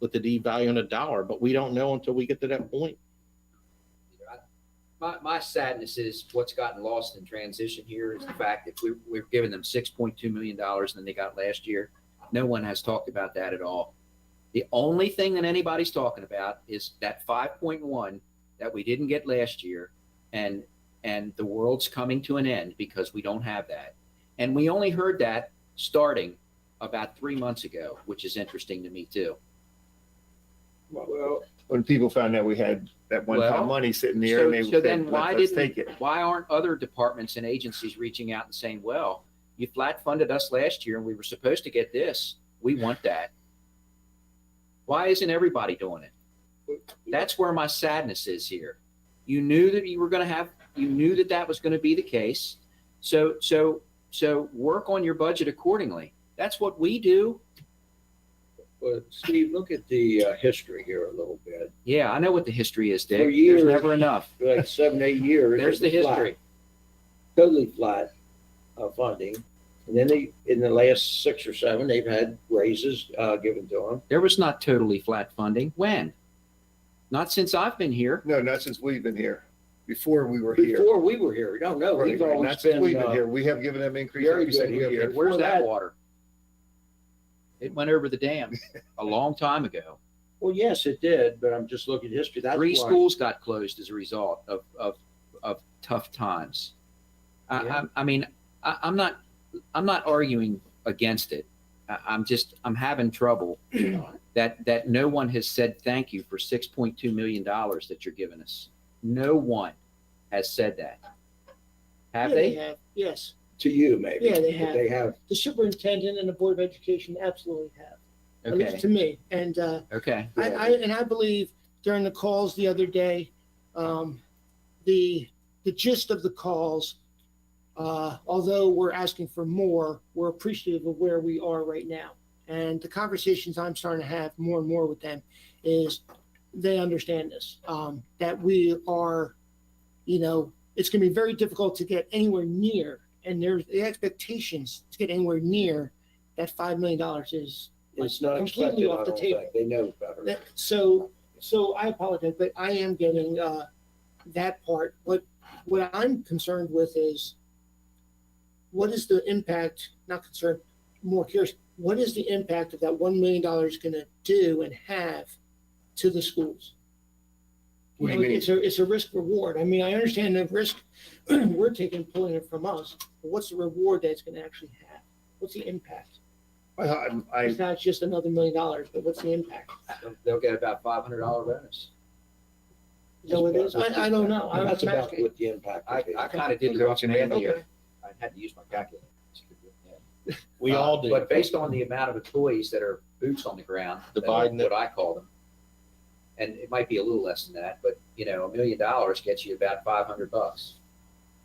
S8: with the devaluing the dollar, but we don't know until we get to that point.
S2: My sadness is what's gotten lost in transition here is the fact that we're giving them $6.2 million than they got last year. No one has talked about that at all. The only thing that anybody's talking about is that 5.1 that we didn't get last year, and the world's coming to an end because we don't have that. And we only heard that starting about 3 months ago, which is interesting to me too.
S7: well,
S4: When people found out we had that one-time
S2: Well,
S4: money sitting there,
S2: So,
S4: and they
S2: so
S4: said,
S2: then
S4: let's take it.
S2: why aren't other departments and agencies reaching out and saying, well, you flat funded us last year and we were supposed to get this. We want that. Why isn't everybody doing it? That's where my sadness is here. You knew that you knew that was going to be the case. So work on your budget accordingly. That's what we do.
S7: but Steve, look at the history here a little bit.
S2: Yeah, I know what the history is, Dick.
S7: For years-
S2: There's never enough.
S7: For like 7, 8 years.
S2: There's the
S7: it was flat,
S2: history.
S7: totally flat funding. And then in the last 6 or 7, they've had raises given to them.
S2: There was not totally flat funding. When? Not since I've been here.
S4: No, not since we've been here. before we were here.
S7: Before we were here, no,
S4: Right,
S7: we've
S4: right,
S7: always
S4: not since
S7: been,
S4: we've been here. We have given them increase.
S7: very
S4: Like you said,
S7: good
S4: we have
S7: here.
S4: been-
S9: Where's that
S7: that-
S9: water? It went over the dam a long time ago.
S7: well, yes, it did, but I'm just looking at history. That's
S9: Three
S7: why-
S9: schools got closed as a result of tough times.
S7: Yeah.
S9: I mean, I'm not arguing against it. I'm having trouble that no one has said thank you for $6.2 million that you're giving us. No one has said that. Have
S10: Yeah,
S9: they?
S10: have, yes.
S7: To you, maybe.
S10: Yeah, they
S7: but
S10: have.
S7: They have.
S10: The superintendent and the Board of Education absolutely have, at least
S9: Okay,
S10: to me. And
S9: okay.
S10: I believe during the calls the other day, the gist of the calls, although we're asking for more, we're appreciative of where we are right now. And the conversations I'm starting to have more and more with them is they understand this, that we are, it's going to be very difficult to get anywhere near, and there's the expectations to get anywhere near that $5 million is
S7: It's not
S10: completely
S7: expected,
S10: off
S7: I
S10: the
S7: don't
S10: table.
S7: think. They know better.
S10: So I apologize, but I am getting that part. What I'm concerned with is what is the impact, not concerned, more curious, what is the impact of that $1 million going to do and have to the schools?
S4: What do you mean?
S10: It's a risk reward. I mean, I understand the risk we're taking pulling it from us, but what's the reward that it's going to actually have? What's the impact? It's not just another $1 million, but what's the impact?
S9: They'll get about $500 bonus.
S10: So it is. I don't know. I'm
S7: That's about
S10: asking.
S7: what the impact would be.
S9: I kind of did
S4: Okay,
S9: the rough
S4: what's your
S9: math
S4: name?
S9: here.
S10: Okay.
S9: I had to use my calculator.
S8: We all do.
S9: But based on the amount of employees that are boots on the ground,
S8: Dividing it.
S9: what I call them, and it might be a little less than that, but $1 million gets you about $500.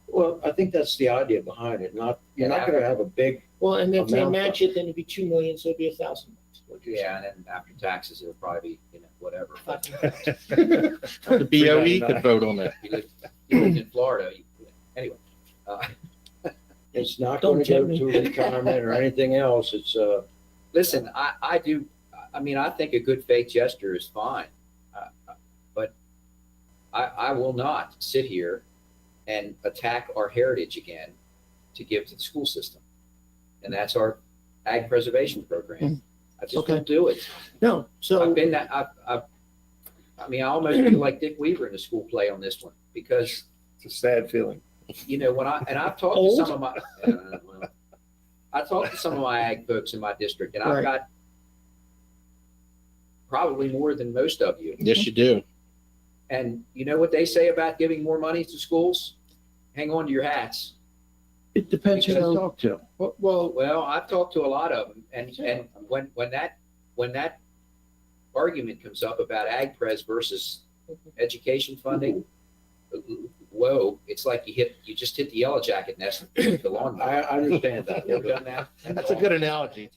S7: Well, I think that's the idea behind it. You're not going to have a big.
S10: Well, and if they
S7: Amount
S10: match it, then it'd be 2 million, so it'd be $1,000.
S9: Yeah, and then after taxes, it'll probably be, whatever. But
S8: The BOE could vote on that.
S9: if you lived in Florida, anyway.
S7: It's not
S10: Don't
S7: going to go
S10: tempt me.
S7: to retirement or anything else. It's
S9: Listen, I think a good faith gesture is fine. But I will not sit here and attack our heritage again to give to the school system. And that's our ag preservation program. I just
S10: Okay.
S9: won't do it.
S10: No, so.
S9: I've been that, I almost feel like Dick Weaver in the school play on this one because,
S4: It's a sad feeling.
S9: I've talked to some of my, I talked to some of my ag folks in my district and I've
S10: Right.
S9: got probably more than most of you.
S8: Yes, you do.
S9: And you know what they say about giving more money to schools? Hang on to your hats.
S6: It depends who
S9: Because-
S6: you talk to.
S10: Well,
S9: Well, I've talked to a lot of them, and when that argument comes up about ag pres versus education funding, whoa, it's like you just hit the yellow jacket nest and picked the lawn.
S7: I understand that.
S9: You ever done that?
S8: That's a good analogy.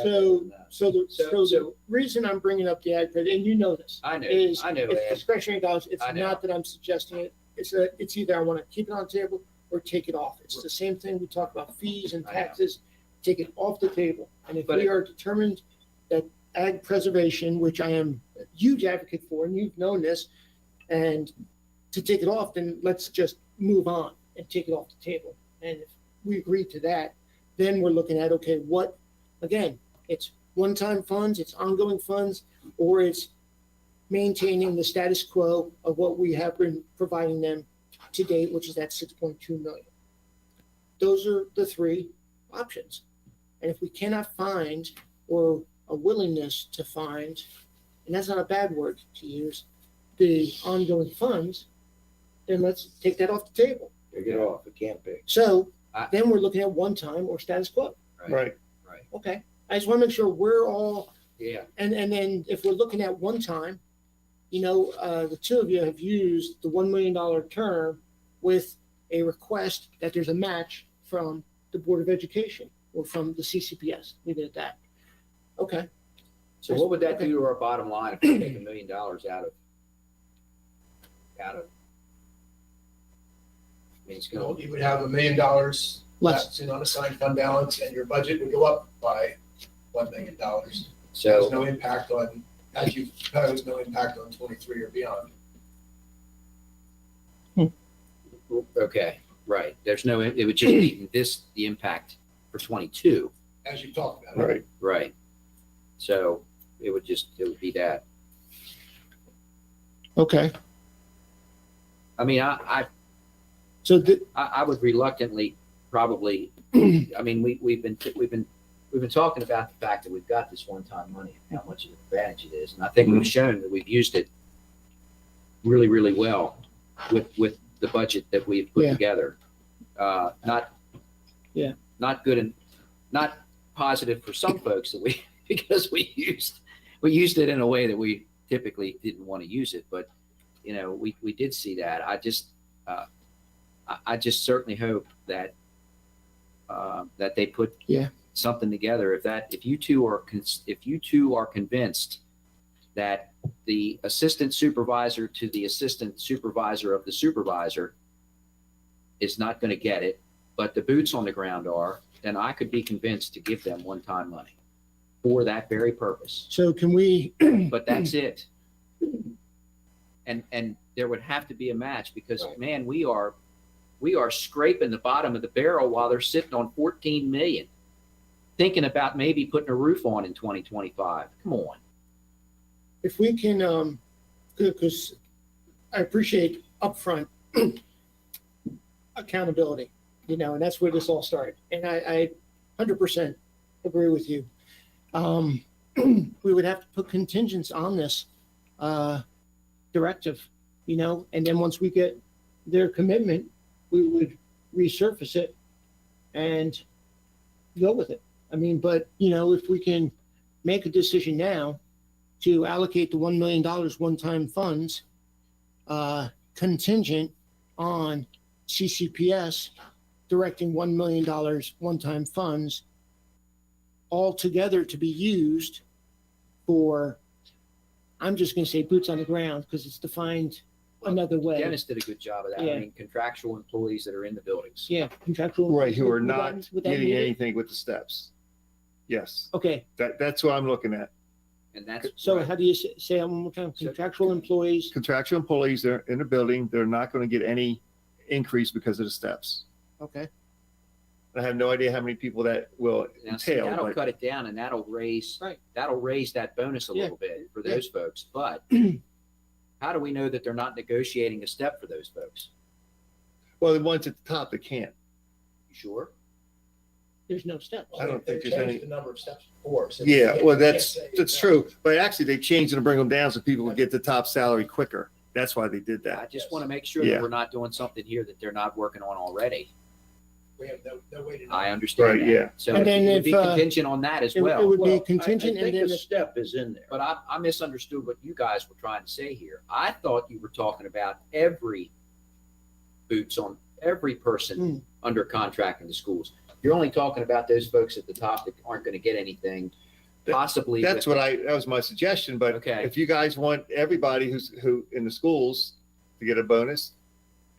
S10: so the
S9: So-
S10: reason I'm bringing up the ag credit, and you know this,
S9: I know,
S10: is
S9: I know,
S10: it's
S9: Ed.
S10: discretionary dollars. It's
S9: I know.
S10: not that I'm suggesting it. It's either I want to keep it on the table or take it off. It's the same thing we talk about fees and
S9: I know.
S10: taxes. Take it off the table. And if
S9: But
S10: we are determined that ag preservation, which I am a huge advocate for, and you've known this, and to take it off, then let's just move on and take it off the table. And if we agree to that, then we're looking at, okay, what, again, it's one-time funds, it's ongoing funds, or it's maintaining the status quo of what we have been providing them to date, which is that 6.2 million. Those are the three options. And if we cannot find, or a willingness to find, and that's not a bad word to use, the ongoing funds, then let's take that off the table.
S7: Take it off. It can't be.
S10: So
S9: I-
S10: then we're looking at one time or status quo.
S4: Right.
S10: Okay. I just want to make sure we're all,
S9: Yeah,
S10: and then if we're looking at one time, the two of you have used the $1 million term with a request that there's a match from the Board of Education or from the CCPS. Leave it at that. Okay.
S9: so what would that do to our bottom line if we take $1 million out of? I mean, it's gonna,
S3: You would have $1 million
S10: Less.
S3: left in unassigned fund balance, and your budget would go up by $1 million. There's
S9: so,
S3: no impact on, as you proposed, no impact on 23 or beyond.
S9: Okay, right. There's no, it would just be the impact for 22.
S3: As you talked about.
S4: Right.
S9: Right. So it would be that.
S1: Okay,
S9: I mean, I
S1: so
S9: would reluctantly probably, I mean, we've been talking about the fact that we've got this one-time money, and how much of an advantage it is. And I think we've shown that we've used it really, really well with the budget that we've put
S1: Yeah.
S9: together.
S1: Yeah.
S9: Not good and not positive for some folks that because we used it in a way that we typically didn't want to use it, but we did see that. I just certainly hope that that they put
S1: Yeah.
S9: something together. If you two are convinced that the assistant supervisor to the assistant supervisor of the supervisor is not going to get it, but the boots on the ground are, then I could be convinced to give them one-time money for that very purpose.
S1: so can we,
S9: But that's it. And there would have to be a match because, man, we are scraping the bottom of the barrel while they're sitting on 14 million, thinking about maybe putting a roof on in 2025. Come on.
S10: if we can, because I appreciate upfront accountability, and that's where this all started. And I 100% agree with you. We would have to put contingents on this directive, and then once we get their commitment, we would resurface it and go with it. I mean, but, if we can make a decision now to allocate the $1 million one-time funds contingent on CCPS directing $1 million one-time funds all together to be used for, I'm just going to say boots on the ground because it's defined another way.
S9: Dennis did a good job of that.
S10: Yeah.
S9: I mean, contractual employees that are in the buildings.
S10: Yeah, contractual.
S4: Right, who are
S10: would that-
S4: not
S10: would that
S4: getting
S10: mean it?
S4: anything with the steps. Yes,
S10: Okay,
S4: that's what I'm looking at.
S9: And that's
S10: so
S9: right.
S10: how do you say that one more time?
S9: So-
S10: Contractual employees,
S4: Contractual employees, they're in the building, they're not going to get any increase because of the steps.
S10: okay.
S4: I have no idea how many people that will
S9: Now, see,
S4: entail,
S9: that'll
S4: but
S9: cut it down and that'll raise
S10: Right.
S9: that bonus a
S10: Yeah.
S9: little bit for
S10: Yeah.
S9: those folks. But how do we know that they're not negotiating a step for those folks?
S4: well, the ones at the top, they can't.
S9: You sure?
S10: There's no steps.
S4: I don't think there's
S3: They
S4: any.
S3: changed the number of steps before. so
S4: Yeah,
S3: you
S4: well,
S3: can't
S4: that's
S3: say
S4: true. But actually, they changed it to bring them down so people would get the top salary quicker. That's why they did
S9: I
S4: that.
S9: just want to make sure
S4: Yeah.
S9: that we're not doing something here that they're not working on already.
S3: We have no way to know.
S9: I understand
S4: Right,
S9: that.
S4: yeah.
S9: So
S10: And then
S9: it would be
S10: if,
S9: contingent on that as
S10: It
S9: well.
S10: would be
S7: Well,
S10: contingent
S7: I
S10: and
S7: think
S10: then,
S7: the step is in there.
S9: But I misunderstood what you guys were trying to say here. I thought you were talking about every person
S10: Hmm.
S9: under contract in the schools. You're only talking about those folks at the top that aren't going to get anything, possibly.
S4: That's
S9: with-
S4: that was my suggestion. But
S9: Okay.
S4: if you guys want everybody who in the schools to get a bonus,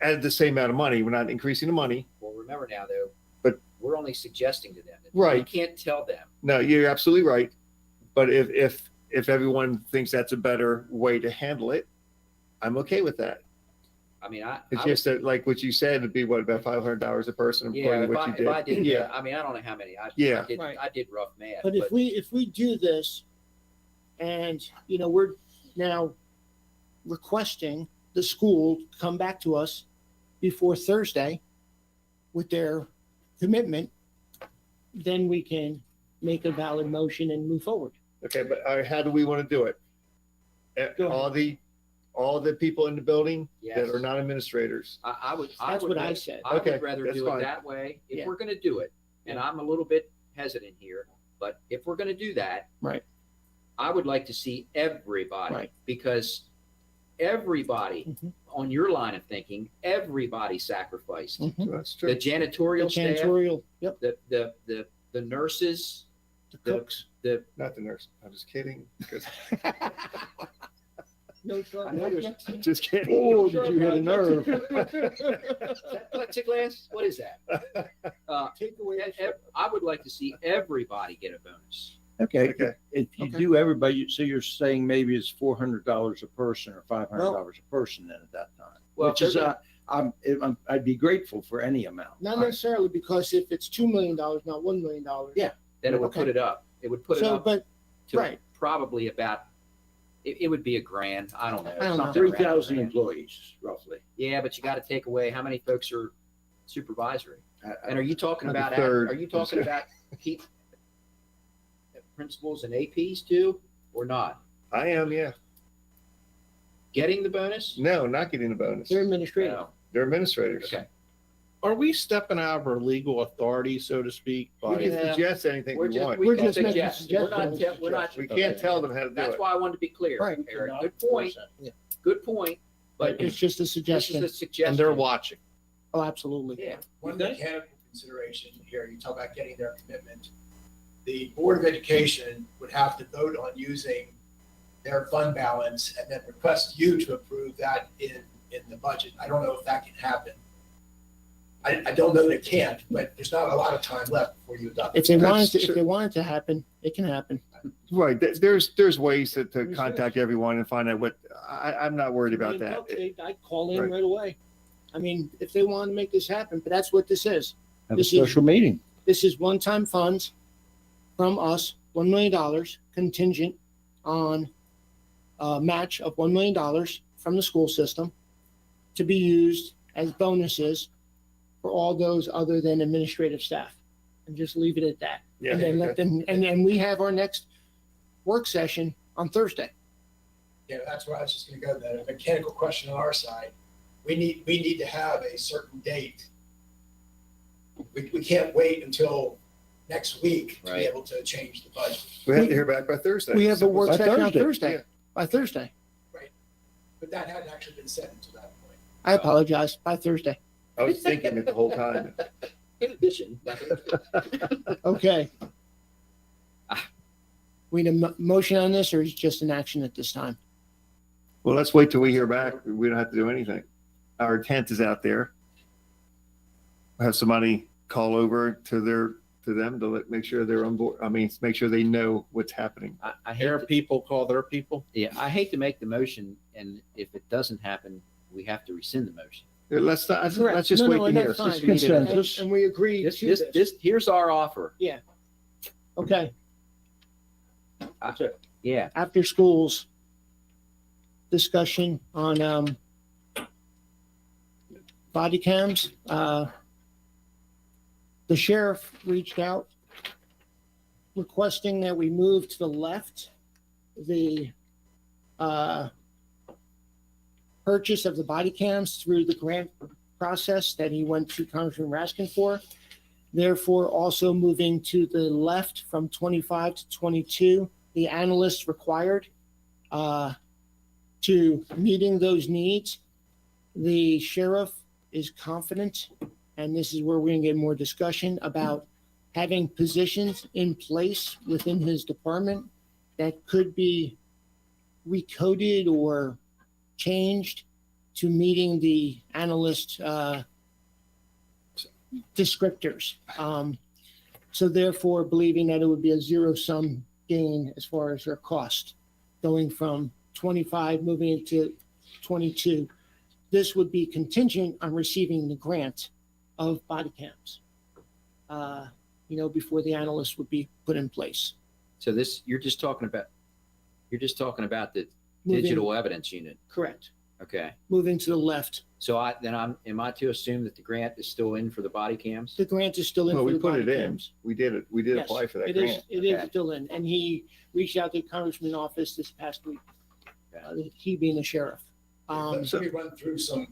S4: add the same amount of money. We're not increasing the money.
S9: Well, remember now though,
S4: But-
S9: we're only suggesting to them.
S4: Right.
S9: We can't tell them.
S4: No, you're absolutely right. But if everyone thinks that's a better way to handle it, I'm okay with that.
S9: I mean, I
S4: It's
S9: would-
S4: just that, like what you said, it'd be what, about $500 a person?
S9: yeah,
S4: according to
S9: if
S4: what you
S9: I did,
S4: Yeah.
S9: I mean, I don't know how many.
S4: Yeah.
S10: Right.
S9: I did rough math.
S10: but if we do this and, we're now requesting the school to come back to us before Thursday with their commitment, then we can make a valid motion and move forward.
S4: Okay, but how do we want to do it?
S10: Go
S4: All the people in the building that
S9: Yes.
S4: are not administrators.
S9: I would.
S10: That's
S9: would
S10: what I
S9: rather-
S10: said.
S9: I
S4: Okay,
S9: would rather
S4: that's
S9: do
S4: fine.
S9: it that way if
S10: Yeah.
S9: we're going to do it. And I'm a little bit hesitant here, but if we're going to do that,
S10: Right.
S9: I would like to see everybody
S10: Right.
S9: because everybody
S10: Mhm.
S9: on your line of thinking, everybody sacrificed.
S10: Mhm.
S4: So that's
S9: The
S4: true.
S9: janitorial
S10: The
S9: staff,
S10: janitorial, yep,
S9: the nurses,
S10: the cooks.
S4: Not the nurse. I'm just kidding. Because-
S10: No
S9: I
S10: trouble.
S9: know there's-
S4: Just kidding.
S10: Oh, did you hit a nerve?
S9: is that plexiglass? What is that?
S10: Take away.
S9: I would like to see everybody get a bonus.
S6: Okay,
S4: Okay.
S6: if you
S10: Okay.
S6: do everybody, so you're saying maybe it's $400 a person or $500 a person then at that time?
S9: Well,
S6: Which is,
S9: they're
S6: I'd be grateful for any amount.
S10: Not necessarily, because if it's $2 million, not $1 million.
S6: Yeah.
S9: Then it would
S10: Okay.
S9: put it up. It would put it
S10: So,
S9: up
S10: but,
S9: to
S10: right.
S9: probably about, it would be $1,000. I don't know.
S10: I don't know.
S9: something around
S6: 3,000
S9: $1,000.
S6: employees, roughly.
S9: Yeah, but you got to take away how many folks are supervisory. And are you talking
S4: Not
S9: about,
S4: the third.
S9: are you talking about keep principals and APs too, or not?
S4: I am, yeah.
S9: Getting the bonus?
S4: No, not getting a bonus.
S10: They're administrative.
S9: No.
S4: They're administrators.
S9: Okay.
S8: Are we stepping out of our legal authority, so to speak?
S4: We
S8: by-
S4: can
S9: Yeah.
S4: suggest anything we want.
S10: We're
S9: can
S10: just making
S9: suggest. We're not,
S10: suggestions.
S9: we're not.
S4: We can't tell them how to do
S9: That's
S4: it.
S9: why I wanted to be clear,
S10: Right.
S9: Eric. Good point. Good point. But
S10: It's just a
S9: this is
S10: suggestion.
S9: a suggestion.
S8: And they're watching.
S10: Oh, absolutely.
S9: Yeah.
S3: One mechanical consideration here, you talk about getting their commitment. The Board of Education would have to vote on using their fund balance and then request you to approve that in the budget. I don't know if that can happen. I don't know that it can't, but there's not a lot of time left before you adopt.
S10: If they wanted
S4: That's
S10: to, if
S4: true.
S10: they want it to happen, it can happen.
S4: Right, there's ways to contact everyone and find out what, I'm not worried about that.
S10: I'd call in
S4: Right.
S10: right away. I mean, if they want to make this happen, but that's what this is.
S6: Have a
S10: This is-
S6: special meeting.
S10: This is one-time funds from us, $1 million contingent on a match of $1 million from the school system to be used as bonuses for all those other than administrative staff. And just leave it at that.
S4: Yeah,
S10: And then let
S4: okay.
S10: them, and then we have our next work session on Thursday.
S3: Yeah, that's where I was just gonna go, the mechanical question on our side. We need to have a certain date. We can't wait until next week to be
S9: Right.
S3: able to change the budget.
S4: We have to hear back by Thursday.
S10: We have a work
S6: By
S10: session on
S6: Thursday,
S10: Thursday,
S4: yeah.
S10: by Thursday.
S3: But that hadn't actually been set until that point.
S10: I apologize, by Thursday.
S4: I was thinking it the whole time.
S9: In addition.
S10: Okay. We need a motion on this, or is it just an action at this time?
S4: Well, let's wait till we hear back. We don't have to do anything. Our intent is out there. Have somebody call over to them to make sure they're on board. I mean, make sure they know what's happening.
S9: I hate
S8: Their
S9: to,
S8: people call their people.
S9: yeah, I hate to make the motion, and if it doesn't happen, we have to rescind the motion.
S4: Let's not,
S10: Correct.
S4: let's just
S10: No,
S4: wait
S10: no,
S4: to
S10: and
S4: hear.
S10: that's fine.
S4: Just need to-
S6: Consensus.
S10: And we agree
S9: This,
S10: to
S9: this,
S10: this.
S9: this, here's our offer.
S10: Okay,
S6: That's it.
S9: Yeah.
S10: after schools discussion on body cams. The sheriff reached out requesting that we move to the left the purchase of the body cams through the grant process that he went to Congressman Raskin for. Therefore, also moving to the left from 25 to 22, the analysts required to meeting those needs. The sheriff is confident, and this is where we're going to get more discussion about having positions in place within his department that could be recoded or changed to meeting the analyst descriptors. So therefore, believing that it would be a zero-sum gain as far as their cost, going from 25 moving into 22. This would be contingent on receiving the grant of body cams, before the analyst would be put in place.
S9: So this, you're just talking about the
S10: Moving-
S9: digital evidence unit.
S10: Correct.
S9: Okay.
S10: Moving to the left.
S9: So am I to assume that the grant is still in for the body cams?
S10: The grant is still in
S4: Well,
S10: for
S4: we
S10: the
S4: put
S10: body
S4: it in.
S10: cams.
S4: We did it. We did
S10: Yes,
S4: apply for that
S10: it is.
S4: grant.
S10: It is
S9: Okay.
S10: still in, and he reached out to the Congressman's office this past week. He being the sheriff.
S3: Let me run through some,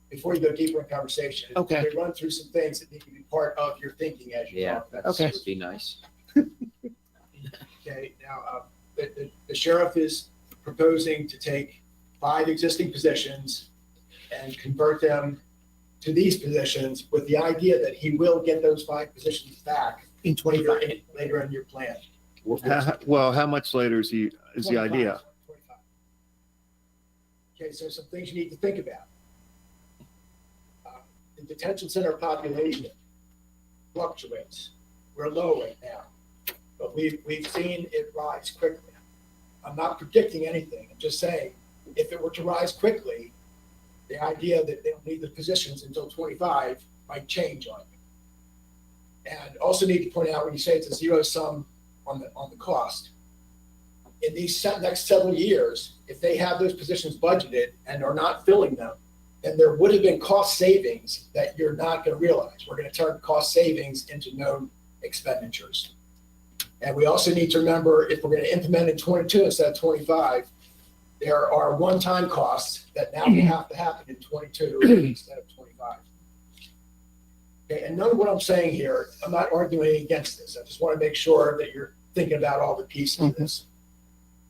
S3: before you go deeper in conversation.
S10: Okay.
S3: Let me run through some things that need to be part of your thinking as you
S9: Yeah,
S3: talk about.
S9: that
S10: Okay.
S9: would be nice.
S3: Okay, now, the sheriff is proposing to take 5 existing positions and convert them to these positions with the idea that he will get those 5 positions back
S10: In 25.
S3: later in your plan.
S4: Well, how much later is the
S3: 25,
S4: idea?
S3: 25. Okay, so some things you need to think about. The detention center population fluctuates. We're low right now, but we've seen it rise quickly. I'm not predicting anything. I'm just saying, if it were to rise quickly, the idea that they don't need the positions until 25 might change on you. And also need to point out, when you say it's a zero sum on the cost, in these next several years, if they have those positions budgeted and are not filling them, then there would have been cost savings that you're not going to realize. We're going to turn cost savings into known expenditures. And we also need to remember, if we're going to implement in 22 instead of 25, there are one-time costs that now will have to happen in 22 instead of 25. Okay, and none of what I'm saying here, I'm not arguing against this. I just want to make sure that you're thinking about all the pieces of this.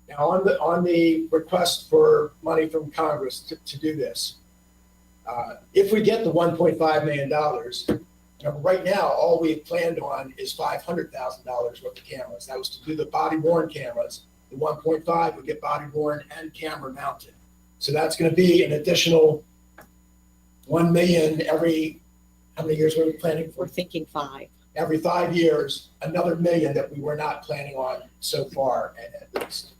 S3: Now, on the request for money from Congress to do this, if we get the $1.5 million, right now, all we've planned on is $500,000 worth of cameras. That was to do the body-worn cameras. The 1.5 would get body-worn and camera mounted. So that's going to be an additional 1 million every, how many years were we planning for?
S5: We're thinking 5.
S3: Every 5 years, another million that we were not planning on so far, at least.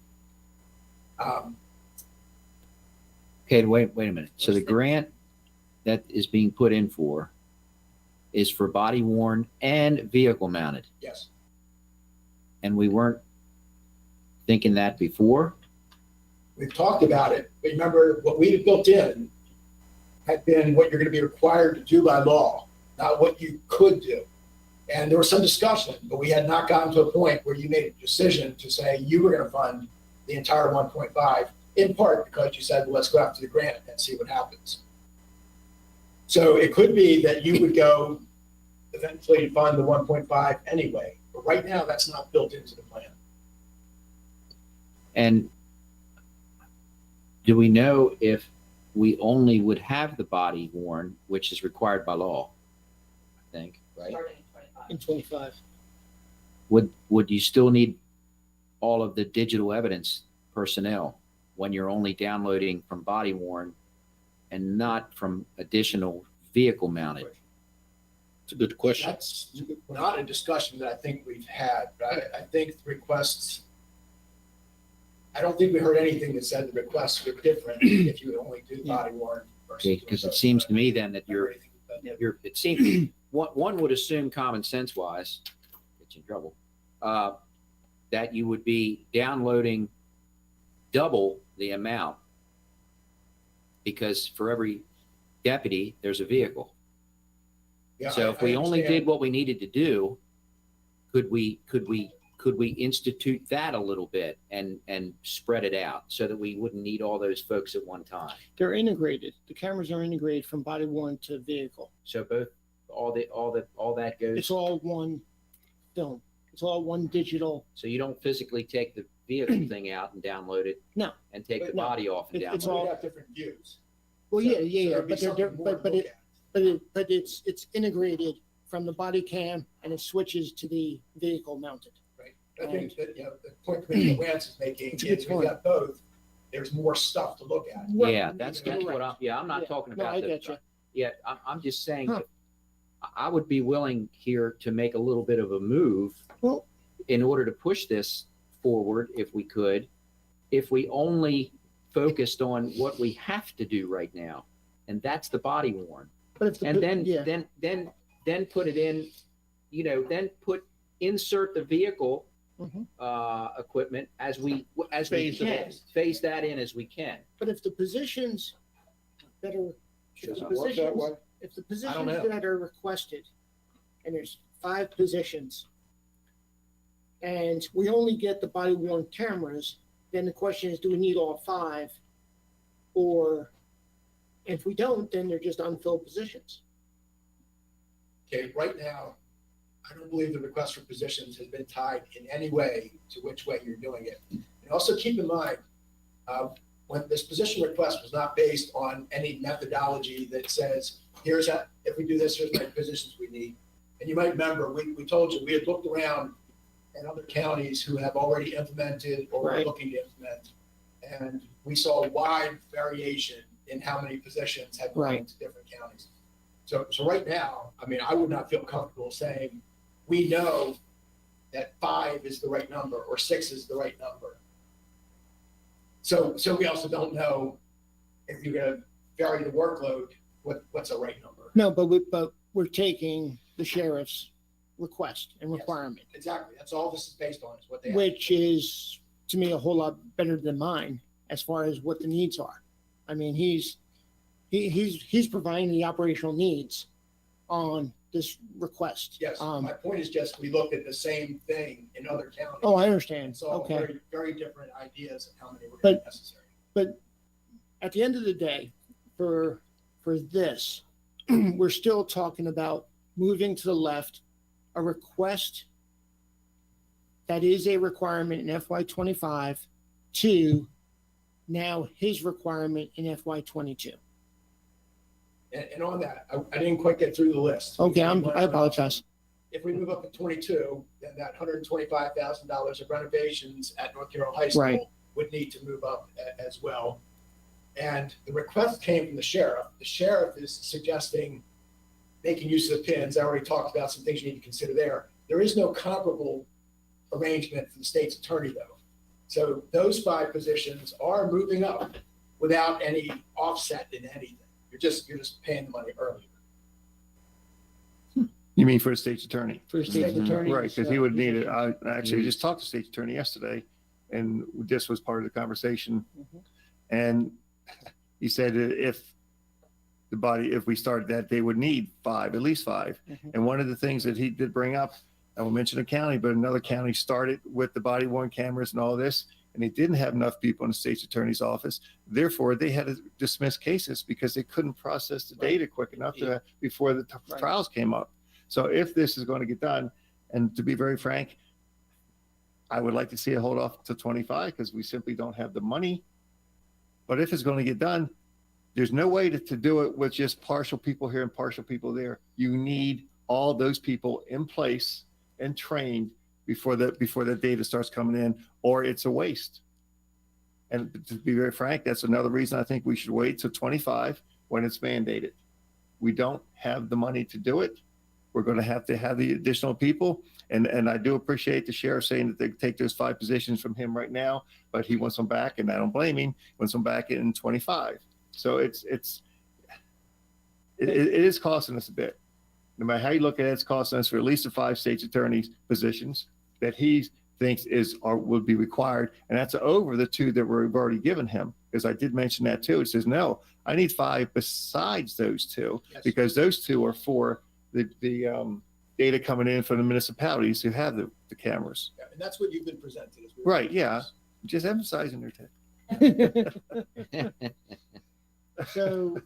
S9: Okay, wait a minute. So the grant that is being put in for is for body worn and vehicle mounted.
S3: Yes.
S9: And we weren't thinking that before.
S3: We've talked about it, but remember, what we had built in had been what you're going to be required to do by law, not what you could do. And there was some discussion, but we had not gotten to a point where you made a decision to say you were going to fund the entire 1.5, in part because you said, well, let's go after the grant and see what happens. So it could be that you would go eventually fund the 1.5 anyway, but right now that's not built into the plan.
S9: And do we know if we only would have the body worn, which is required by law? I think, right?
S10: In 25.
S9: Would you still need all of the digital evidence personnel when you're only downloading from body worn and not from additional vehicle mounted?
S8: It's a good question.
S3: That's not a discussion that I think we've had, but I think the requests, I don't think we heard anything that said the requests were different if you would only do body worn versus.
S9: Because it seems to me then that it seems, one would assume common sense wise, get you in trouble, that you would be downloading double the amount because for every deputy, there's a vehicle.
S3: Yeah,
S9: So if we only did what we needed to do, could we institute that a little bit and spread it out so that we wouldn't need all those folks at one time?
S10: They're integrated. The cameras are integrated from body worn to vehicle.
S9: So both, all that goes.
S10: It's all one film. It's all one digital.
S9: So you don't physically take the vehicle thing out and download it?
S10: No.
S9: And take the
S10: No.
S9: body off and
S10: It's
S9: download
S10: all-
S3: We have different views.
S10: Well,
S3: So-
S10: yeah,
S3: so
S10: yeah,
S3: there'd be
S10: but they're
S3: something
S10: different,
S3: more to
S10: but
S3: look at.
S10: but it's integrated from the body cam and it switches to the vehicle mounted.
S3: I think that, the point Commissioner Wance is making
S10: It's a good
S3: is we
S10: point.
S3: got both. There's more stuff to look at.
S10: Right.
S9: Yeah, that's what I'm not
S10: Yeah.
S9: talking
S10: No,
S9: about.
S10: I get you.
S9: Yeah, I'm just saying,
S10: Huh.
S9: that I would be willing here to make a little bit of a move
S10: Well,
S9: in order to push this forward, if we could, if we only focused on what we have to do right now, and that's the body worn.
S10: but if the,
S9: And then,
S10: yeah,
S9: then put it in, insert the vehicle
S10: Mhm.
S9: equipment as we
S8: Phase it
S9: can,
S8: in.
S9: phase that in as we can.
S10: but if the positions that are,
S7: Should
S10: if the
S7: not work that way.
S10: positions, if the positions
S8: know.
S10: that are requested, and there's 5 positions, and we only get the body worn cameras, then the question is, do we need all 5? Or if we don't, then they're just unfilled positions.
S3: Okay, right now, I don't believe the request for positions has been tied in any way to which way you're doing it. And also keep in mind, when this position request was not based on any methodology that says, if we do this, here's how many positions we need. And you might remember, we told you, we had looked around at other counties who have already implemented or are
S10: Right.
S3: looking to implement. And we saw a wide variation in how many positions had gone
S10: Right.
S3: to different counties. So right now, I mean, I would not feel comfortable saying, we know that 5 is the right number or 6 is the right number. So we also don't know if you're gonna vary the workload, what's a right number?
S1: No, but we're taking the sheriff's request and
S3: Yes.
S1: requirement,
S3: Exactly. That's all this is based on, is what they.
S1: which is, to me, a whole lot better than mine as far as what the needs are. I mean, he's providing the operational needs on this request.
S3: Yes,
S1: Um,
S3: my point is just, we looked at the same thing in other counties.
S1: Oh, I understand.
S3: And saw
S1: Okay.
S3: very, very different ideas of how many were gonna be necessary.
S1: But at the end of the day, for this, we're still talking about moving to the left, a request that is a requirement in FY '25 to now his requirement in FY '22.
S3: And on that, I didn't quite get through the list.
S1: Okay, I apologize.
S3: If we move up to 22, then that $125,000 of renovations at North Carroll High School
S1: Right.
S3: would need to move up as well. And the request came from the sheriff. The sheriff is suggesting making use of the pins. I already talked about some things you need to consider there. There is no comparable arrangement for the state's attorney, though. So those 5 positions are moving up without any offset in anything. You're just paying the money earlier.
S4: You mean for the state's attorney?
S1: For state attorney.
S4: Right, because he would need it. I actually just talked to the state's attorney yesterday, and this was part of the conversation.
S1: Mhm.
S4: And he said that if we started that, they would need 5, at least 5.
S1: Mhm.
S4: And one of the things that he did bring up, I won't mention a county, but another county started with the body worn cameras and all this, and they didn't have enough people in the state's attorney's office. Therefore, they had to dismiss cases because they couldn't process the data quick enough before the
S1: Right.
S4: trials came up. So if this is going to get done, and to be very frank, I would like to see it hold off to 25 because we simply don't have the money. But if it's going to get done, there's no way to do it with just partial people here and partial people there. You need all those people in place and trained before the data starts coming in, or it's a waste. And to be very frank, that's another reason I think we should wait till 25 when it's mandated. We don't have the money to do it. We're going to have the additional people. And I do appreciate the sheriff saying that they take those 5 positions from him right now, but he wants them back, and I don't blame him. He wants them back in 25. So it is costing us a bit. No matter how you look at it, it's costing us for at least the 5 state's attorneys positions that he thinks would be required. And that's over the 2 that we've already given him. Because I did mention that too. It says, no, I need 5 besides those 2,
S3: Yes.
S4: because those 2 are for the data coming in from the municipalities who have the cameras.
S3: Yeah, and that's what you've been presented. As we-
S4: Right, yeah. Just emphasizing their tech.
S1: So,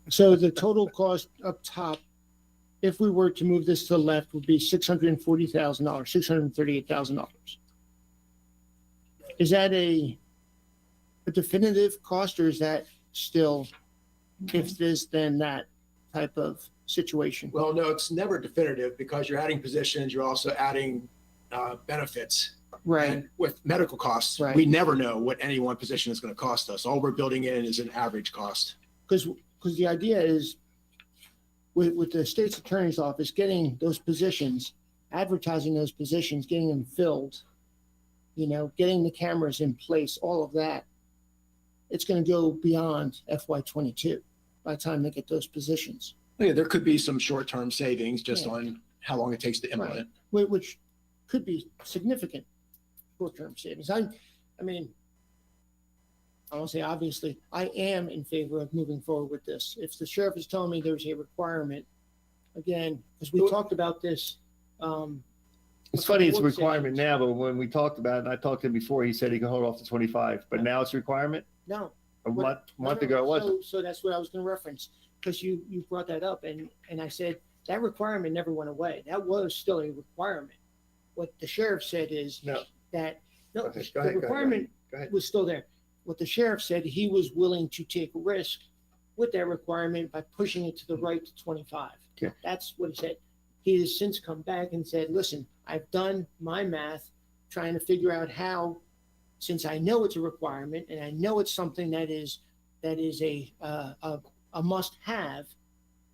S1: so the total cost up top, if we were to move this to the left, would be $640,000, $638,000. Is that a definitive cost, or is that still, if this, then that type of situation?
S3: Well, no, it's never definitive because you're adding positions, you're also adding benefits.
S1: Right,
S3: And with medical costs,
S1: Right.
S3: we never know what any one position is going to cost us. All we're building in is an average cost.
S1: because the idea is with the state's attorney's office, getting those positions, advertising those positions, getting them filled, getting the cameras in place, all of that, it's going to go beyond FY '22 by the time they get those positions,
S3: Yeah, there could be some short-term savings just
S1: Yeah.
S3: on how long it takes to implement.
S1: which could be significant short-term savings. I mean, I won't say obviously, I am in favor of moving forward with this. If the sheriff is telling me there's a requirement, again, because we talked about this,
S4: It's funny, it's a
S1: Work
S4: requirement
S1: sessions.
S4: now, but when we talked about it, and I talked to him before, he said he could hold off to 25, but now it's a requirement?
S1: no.
S4: A
S1: What-
S4: month ago, it wasn't.
S1: So that's what I was going to reference, because you brought that up, and I said, that requirement never went away. That was still a requirement. What the sheriff said is
S4: No.
S1: that, no,
S4: Okay,
S1: the
S4: go ahead,
S1: requirement
S4: Go ahead.
S1: was still there. What the sheriff said, he was willing to take risk with that requirement by pushing it to the right to 25.
S4: Okay.
S1: That's what he said. He has since come back and said, listen, I've done my math, trying to figure out how, since I know it's a requirement and I know it's something that is a must-have,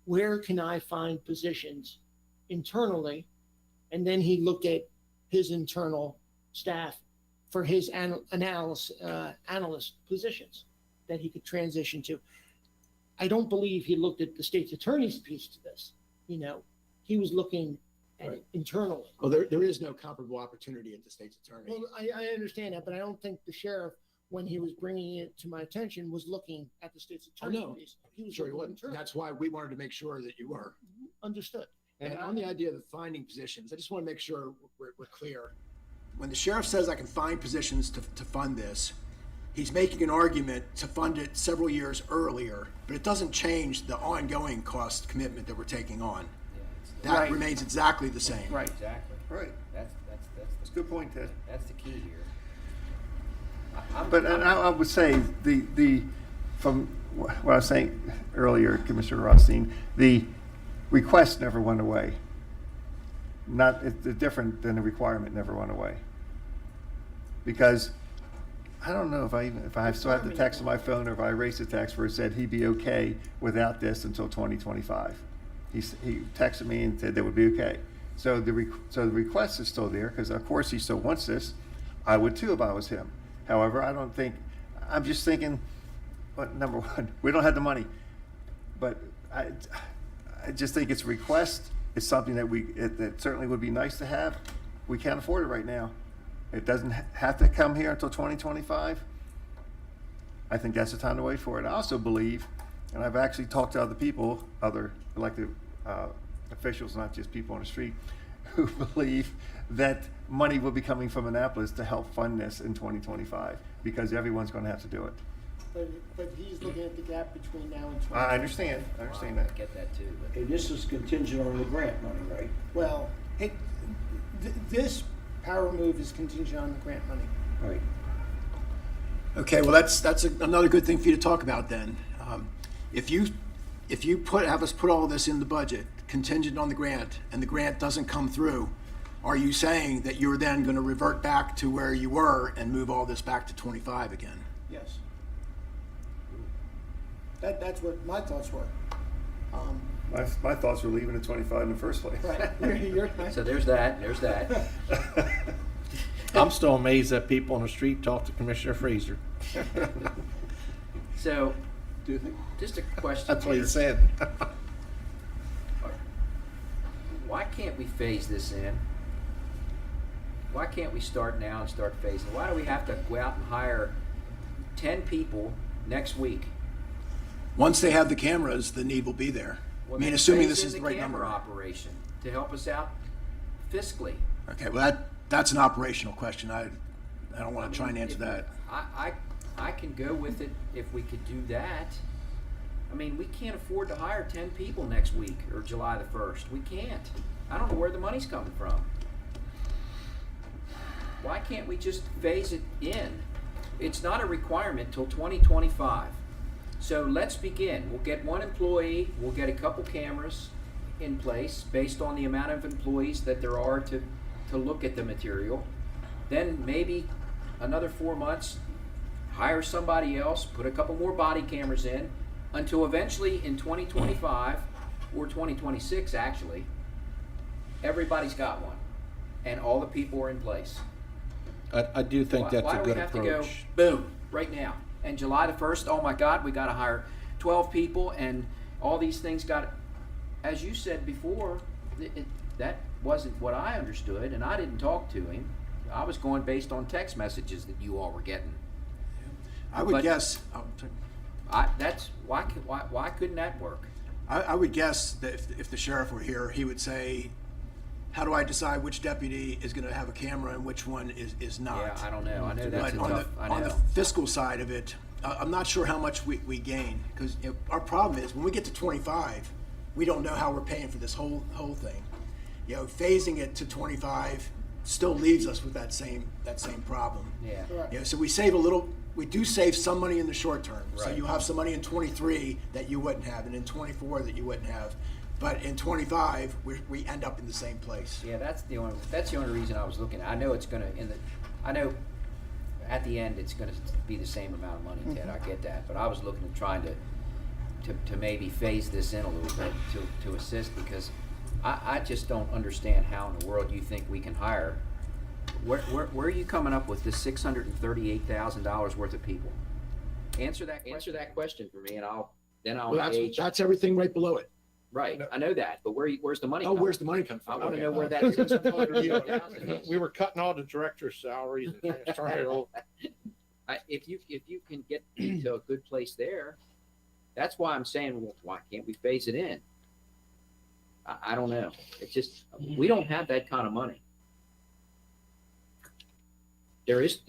S1: where can I find positions internally? And then he looked at his internal staff
S10: for his analyst positions that he could transition to. I don't believe he looked at the state's attorney's piece to this. You know, he was looking at it internally.
S3: Well, there is no comparable opportunity at the state's attorney.
S10: Well, I understand that, but I don't think the sheriff, when he was bringing it to my attention, was looking at the state's attorney's
S3: no.
S10: piece. He was
S3: Sure, he
S10: looking
S3: wasn't.
S10: internally.
S3: That's why we wanted to make sure that you were.
S10: Understood.
S3: And on the idea of the finding positions, I just want to make sure we're clear. When the sheriff says I can find positions to fund this, he's making an argument to fund it several years earlier, but it doesn't change the ongoing cost commitment that we're taking on. That
S1: Right.
S3: remains exactly the same.
S1: Right.
S9: Exactly.
S4: Right.
S9: That's
S4: That's a good point, Ted.
S9: that's the key here. I'm-
S4: But
S9: I'm-
S4: I would say from what I was saying earlier, Commissioner Rothstein, the request never went away. It's different than the requirement never went away. Because I don't know if I still have the text on my phone or if I erased the text where it said he'd be okay without this until 2025. He texted me and said that would be okay. So the request is still there because of course he still wants this. I would too if I was him. However, I'm just thinking, number one, we don't have the money. But I just think it's a request. It's something that certainly would be nice to have. We can't afford it right now. It doesn't have to come here until 2025. I think that's the time to wait for it. I also believe, and I've actually talked to other people, other elected officials, not just people on the street, who believe that money will be coming from Annapolis to help fund this in 2025 because everyone's going to have to do it.
S1: But he's looking at the gap between now and 20.
S4: I understand
S9: I
S4: that.
S9: get that too, but
S6: And this is contingent on the grant money, right?
S1: Well, this power move is contingent on the grant money.
S6: Right.
S3: Okay, well, that's another good thing for you to talk about then. If you have us put all this in the budget contingent on the grant and the grant doesn't come through, are you saying that you're then going to revert back to where you were and move all this back to 25 again?
S1: Yes. That's what my thoughts were.
S4: My thoughts were leaving at 25 in the first place.
S1: Right.
S9: so there's that. There's that.
S8: I'm still amazed that people on the street talk to Commissioner Fraser.
S9: So,
S3: Do you think?
S9: just a question.
S8: That's what he
S9: here.
S8: said.
S9: Why can't we phase this in? Why can't we start now and start phasing? Why do we have to go out and hire 10 people next week?
S3: Once they have the cameras, the need will be there.
S9: Well,
S3: I mean,
S9: then
S3: assuming
S9: phase
S3: this
S9: in
S3: is the right
S9: camera
S3: number.
S9: operation to help us out fiscally.
S3: Okay, well, that's an operational question. I don't want to try and answer that.
S9: I can go with it if we could do that. I mean, we can't afford to hire 10 people next week or July the 1st. We can't. I don't know where the money's coming from. Why can't we just phase it in? It's not a requirement till 2025. So let's begin. We'll get one employee, we'll get a couple cameras in place based on the amount of employees that there are to look at the material. Then maybe another 4 months, hire somebody else, put a couple more body cameras in, until eventually in 2025, or 2026 actually, everybody's got one, and all the people are in place.
S8: I do think that's
S9: Why
S8: a
S9: do we
S8: good
S9: have to go,
S8: approach.
S9: boom, right now? And July the 1st, oh my God, we got to hire 12 people, and all these things got, as you said before, that wasn't what I understood, and I didn't talk to him. I was going based on text messages that you all were getting.
S3: I would
S9: But-
S3: guess,
S9: Why couldn't that work?
S3: I would guess that if the sheriff were here, he would say, how do I decide which deputy is going to have a camera and which one is not?
S9: Yeah, I don't know. I know that's a
S3: But
S9: tough, I
S3: on the
S9: know.
S3: fiscal side of it, I'm not sure how much we gain, because our problem is, when we get to 25, we don't know how we're paying for this whole thing. You know, phasing it to 25 still leaves us with that same problem.
S9: Yeah.
S1: Correct.
S3: You know, so we do save some money in the short term. So
S9: Right.
S3: you'll have some money in 23 that you wouldn't have, and in 24 that you wouldn't have. But in 25, we end up in the same place.
S9: Yeah, that's the only reason I was looking. I know it's gonna I know at the end it's gonna be the same amount of money, Ted. I get that, but I was looking at trying to maybe phase this in a little bit to assist, because I just don't understand how in the world you think we can hire Where are you coming up with this $638,000 worth of people? Answer that question for me, and I'll
S10: Well,
S9: gauge.
S10: that's everything right below it.
S9: Right, I know that, but where's the money?
S10: Oh,
S9: coming?
S10: where's the money come
S9: I
S10: from?
S9: want to
S10: Okay.
S9: know where that $638,000 is.
S8: We were cutting all the director's salaries and transferring it over.
S9: If you can get to a good place there, that's why I'm saying, well, why can't we phase it in? I don't know. It's just, we don't have that kind of money. Where's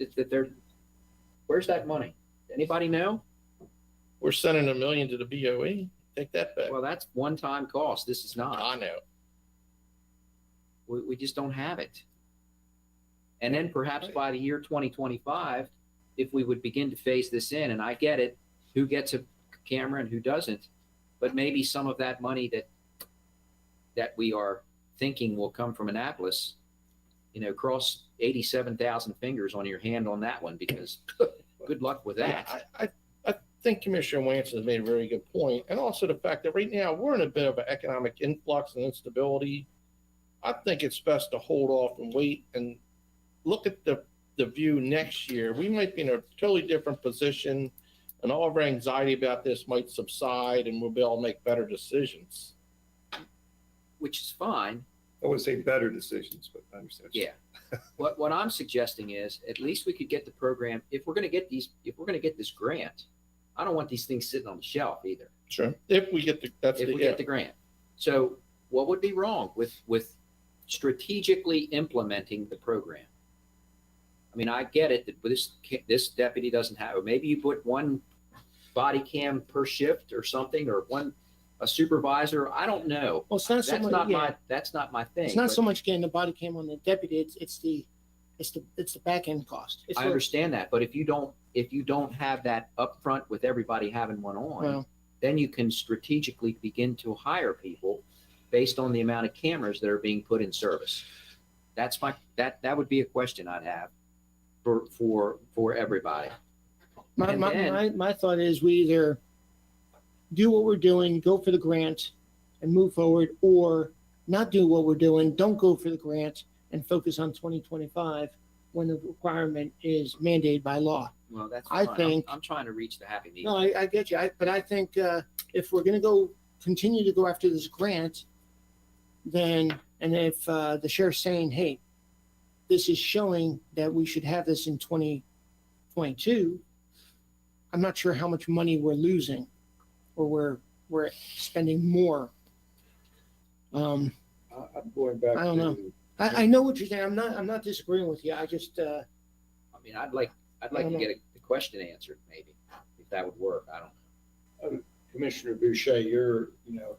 S9: that money? Anybody know?
S8: We're sending $1 million to the BOE. Take that back.
S9: Well, that's one-time cost. This is
S8: I
S9: not.
S8: know.
S9: We just don't have it. And then perhaps by the year 2025, if we would begin to phase this in, and I get it, who gets a camera and who doesn't, but maybe some of that money that we are thinking will come from Annapolis, cross 87,000 fingers on your hand on that one, because good luck with that.
S8: I think Commissioner Wance has made a very good point, and also the fact that right now we're in a bit of an economic influx and instability. I think it's best to hold off and wait and look at the view next year. We might be in a totally different position, and all of our anxiety about this might subside, and we'll be able to make better decisions.
S9: Which is fine.
S4: I wouldn't say better decisions, but I understand.
S9: Yeah. What I'm suggesting is, at least we could get the program, if we're going to get this grant, I don't want these things sitting on the shelf either.
S8: Sure. If we get
S9: Get the grant. So what would be wrong with strategically implementing the program? I mean, I get it that this deputy doesn't have, or maybe you put one body cam per shift or something, or a supervisor. I don't know.
S10: Well, it's not so much,
S9: That's not my thing.
S10: it's not
S9: but
S10: so much getting the body cam on the deputy, it's the back end cost. It's
S9: I
S10: the-
S9: understand that, but if you don't have that upfront with everybody having one on,
S10: Well,
S9: then you can strategically begin to hire people based on the amount of cameras that are being put in service. That would be a question I'd have for everybody. And then-
S10: my thought is we either do what we're doing, go for the grant and move forward, or not do what we're doing, don't go for the grant and focus on 2025 when the requirement is mandated by law.
S9: Well, that's
S10: I
S9: fine.
S10: think-
S9: I'm trying to reach the happy medium.
S10: No, I get you. But I think if we're going to continue to go after this grant, then, and if the sheriff's saying, hey, this is showing that we should have this in 2022, I'm not sure how much money we're losing, or we're spending more.
S7: I'm going back
S10: I don't know.
S7: to,
S10: I know what you're saying. I'm not disagreeing with you. I just
S9: I mean, I'd like
S10: don't
S9: to
S10: know.
S9: get the question answered, maybe, if that would work. I don't.
S7: Commissioner Boucher, you're,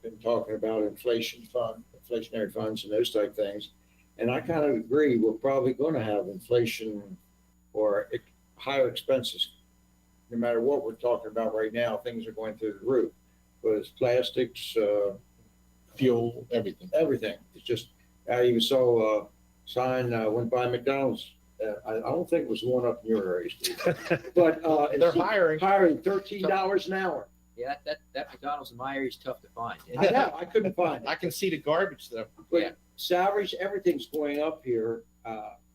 S7: been talking about inflationary funds and those type things. And I kind of agree, we're probably going to have inflation or higher expenses. No matter what we're talking about right now, things are going through the roof. Whether it's plastics,
S8: Fuel, everything.
S7: everything. It's just, I even saw a sign, went by McDonald's. I don't think it was the one up in your area, Steve. But
S8: They're
S7: it's
S8: hiring.
S7: hiring $13 an hour.
S9: Yeah, that McDonald's in my area is tough to find.
S7: I know, I couldn't find it.
S8: I can see the garbage though.
S9: Yeah.
S7: But salaries, everything's going up here,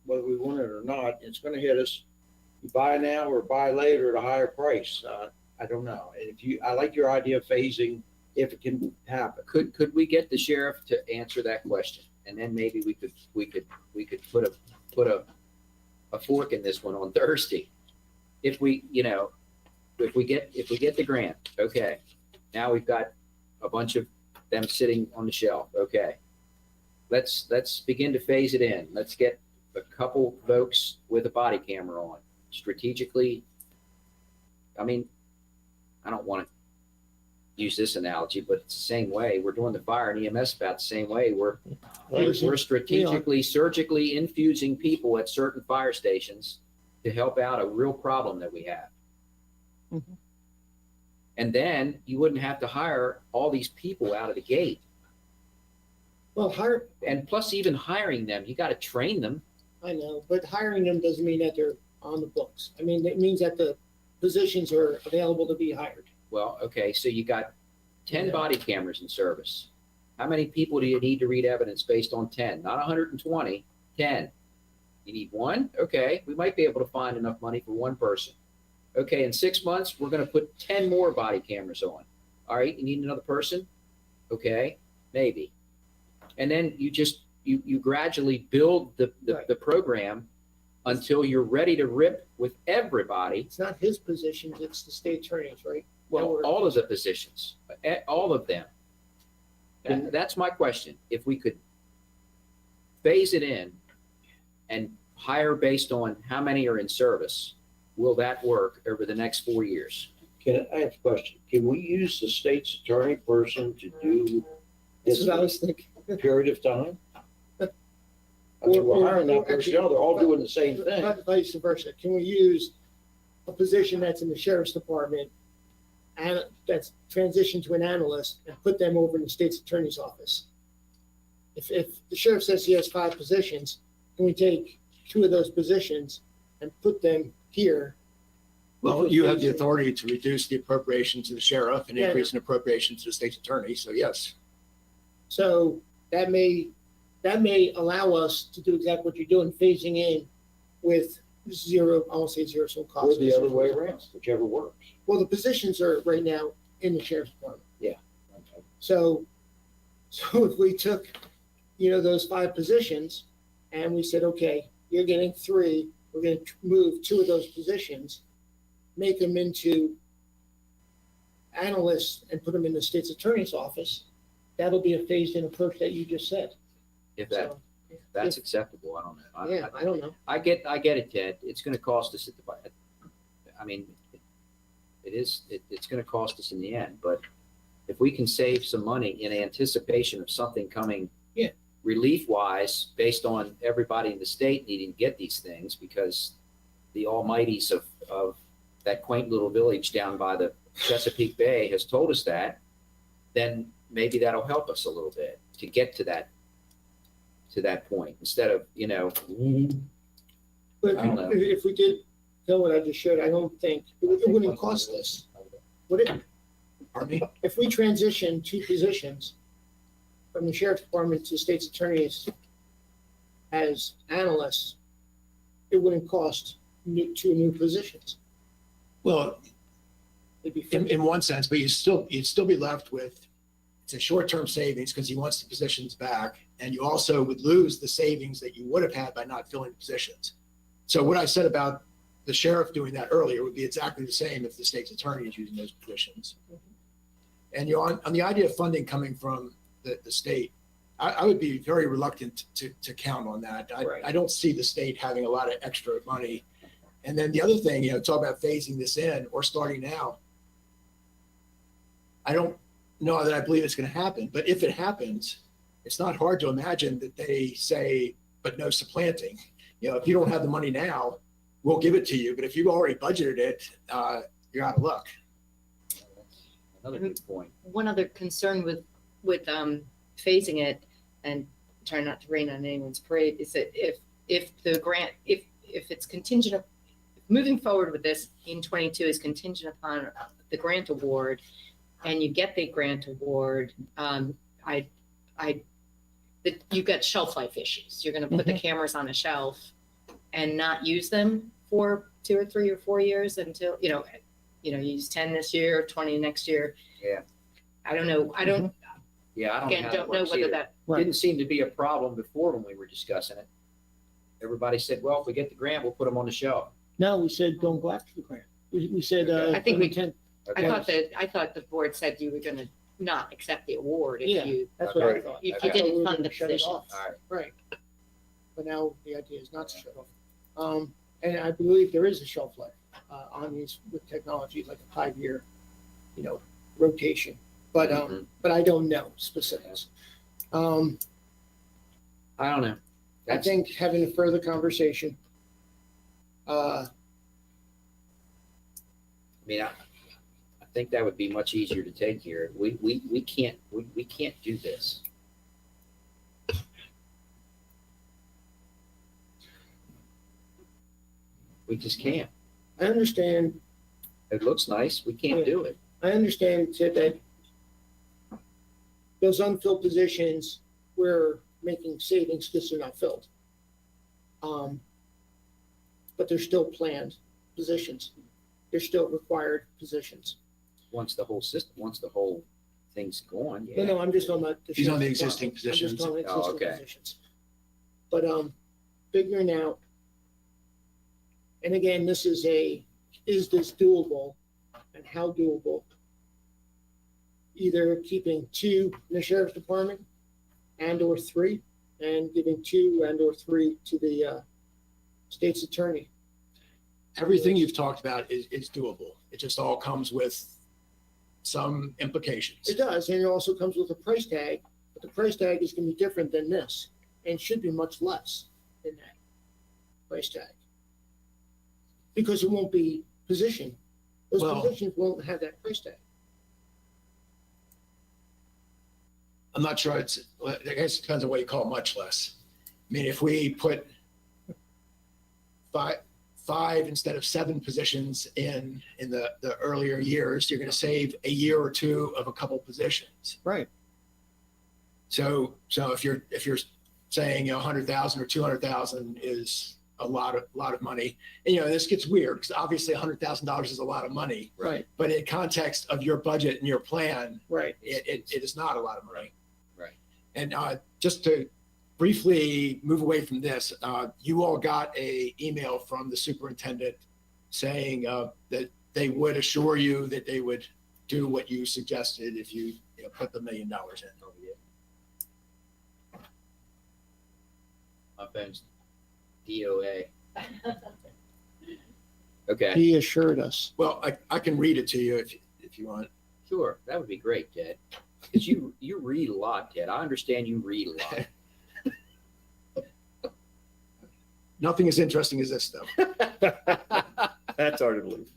S7: whether we want it or not. It's going to hit us. You buy now or buy later at a higher price. I don't know. And I like your idea of phasing if it can happen.
S9: Could we get the sheriff to answer that question, and then maybe we could put a fork in this one on Thursday, if we get the grant. Okay, now we've got a bunch of them sitting on the shelf. Okay, let's begin to phase it in. Let's get a couple folks with a body camera on strategically. I mean, I don't want to use this analogy, but it's the same way. We're doing the fire and EMS about the same way. We're strategically, surgically infusing people at certain fire stations to help out a real problem that we have.
S10: Mhm.
S9: And then you wouldn't have to hire all these people out of the gate.
S10: well,
S9: And plus, even hiring them, you got to train them.
S10: I know, but hiring them doesn't mean that they're on the books. I mean, it means that the positions are available to be hired.
S9: Well, okay, so you got 10
S10: Yeah.
S9: body cameras in service. How many people do you need to read evidence based on 10? Not 120, 10. You need one? Okay, we might be able to find enough money for one person. Okay, in 6 months, we're gonna put 10 more body cameras on. All right, you need another person? Okay, maybe. And then you gradually build the program until you're ready to rip with everybody.
S10: It's not his positions, it's the state attorneys, right?
S9: Well,
S10: Or-
S9: all of the positions, all of them. That's my question. If we could phase it in and hire based on how many are in service, will that work over the next 4 years?
S7: Can I ask a question? Can we use the state's attorney person to do
S10: This
S7: this
S10: is what I was thinking.
S7: period of time? I mean, we're hiring that personnel, they're all doing the same thing.
S10: Not vice versa. Can we use a position that's in the sheriff's department and that's transitioned to an analyst and put them over in the state's attorney's office? If the sheriff says he has 5 positions, can we take 2 of those positions and put them here?
S3: Well, you have the authority to reduce the appropriation to the sheriff and
S10: Yeah.
S3: increase an appropriation to the state's attorney, so yes.
S10: So that may allow us to do exactly what you're doing, phasing in with zero, I won't say zero sum cost.
S7: Or the other way around, whichever works.
S10: Well, the positions are right now in the sheriff's department.
S7: Yeah.
S10: So if we took, those 5 positions and we said, okay, you're getting 3, we're going to move 2 of those positions, make them into analysts and put them in the state's attorney's office, that'll be a phased-in approach that you just said.
S9: If
S10: So,
S9: that's acceptable, I don't know.
S10: yeah, I don't know.
S9: I get it, Ted. It's gonna cost us I mean, it's gonna cost us in the end, but if we can save some money in anticipation of something coming.
S10: Yeah.
S9: Relief wise, based on everybody in the state needing to get these things because the almighties of that quaint little village down by the Chesapeake Bay has told us that, then maybe that'll help us a little bit to get to that point instead of,
S10: But
S9: I don't know.
S10: if we did know what I just showed, I don't think, it wouldn't cost us. Would it?
S3: Pardon me?
S10: If we transition 2 positions from the sheriff's department to state's attorneys as analysts, it wouldn't cost 2 new positions.
S3: Well,
S10: It'd be free.
S3: in one sense, but you'd still be left with, it's a short-term savings because he wants the positions back. And you also would lose the savings that you would have had by not filling positions. So what I said about the sheriff doing that earlier would be exactly the same if the state's attorney is using those positions. And on the idea of funding coming from the state, I would be very reluctant to count on that.
S9: Right.
S3: I don't see the state having a lot of extra money. And then the other thing, talk about phasing this in or starting now. I don't know that I believe it's going to happen, but if it happens, it's not hard to imagine that they say, but no supplanting. If you don't have the money now, we'll give it to you. But if you've already budgeted it, you're out of luck.
S9: another good point.
S11: One other concern with phasing it and trying not to rain on anyone's parade is that if the grant, if it's contingent, moving forward with this in 22 is contingent upon the grant award, and you get the grant award, you've got shelf life issues. You're going to put the cameras on a shelf and not use them for 2 or 3 or 4 years until, you use 10 this year, 20 next year.
S9: Yeah.
S11: I don't know.
S9: Yeah, I don't
S11: Again,
S9: know how
S11: don't
S9: that
S11: know
S9: works
S11: whether
S9: either.
S11: that,
S9: Didn't seem to be a problem before when we were discussing it. Everybody said, well, if we get the grant, we'll put them on the shelf.
S10: No, we said don't go after the grant. We said,
S9: Okay.
S11: I think we
S10: intent.
S9: Okay.
S11: I thought the board said you were gonna not accept the award
S10: Yeah.
S11: if you,
S10: That's what I
S9: Okay.
S10: thought.
S11: if
S9: Okay.
S11: you didn't
S10: We were
S11: fund
S10: gonna
S11: the
S10: shut it
S11: position.
S10: off.
S9: All right.
S10: Right. But now the idea is not to shut off. And I believe there is a shelf life on these with technology, like a 5-year, rotation. But
S9: Mhm.
S10: but I don't know specifics.
S9: I don't know.
S10: I
S9: That's,
S10: think having a further conversation.
S9: I mean, I think that would be much easier to take here. We can't do this. We just can't.
S10: I understand.
S9: It looks nice. We can't do it.
S10: I understand Ted, that those unfilled positions, we're making savings because they're not filled. but they're still planned positions. They're still required positions.
S9: Once the whole system, once the whole thing's going, yeah.
S10: No, I'm just on the.
S3: He's on the
S10: sheriff's
S3: existing
S10: department. I'm
S3: positions.
S10: just on the
S9: Oh,
S10: existing
S9: okay.
S10: positions. But, figuring out, and again, this is is this doable and how doable? Either keeping 2 in the sheriff's department and or 3, and giving 2 and or 3 to the, state's attorney.
S3: Everything you've talked about is doable. It just all comes with some implications.
S10: It does, and it also comes with a price tag, but the price tag is gonna be different than this, and should be much less than that price tag. Because it won't be positioned. Those
S3: Well-
S10: positions won't have that price tag.
S3: I'm not sure I guess it depends on what you call much less. I mean, if we put five instead of 7 positions in the earlier years, you're going to save a year or 2 of a couple positions.
S1: Right.
S3: So if you're saying 100,000 or 200,000 is a lot of money, and this gets weird because obviously $100,000 is a lot of money,
S10: Right,
S3: but in context of your budget and your plan,
S10: right.
S3: it is not a lot of money.
S9: Right.
S3: And just to briefly move away from this, you all got a email from the superintendent saying that they would assure you that they would do what you suggested if you put the $1 million in.
S9: My phone's DOA. Okay,
S1: He assured us.
S3: Well, I can read it to you if you want.
S9: sure, that would be great, Ted. Because you read a lot, Ted. I understand you read a lot.
S3: Nothing as interesting as this, though.
S4: That's hard to believe.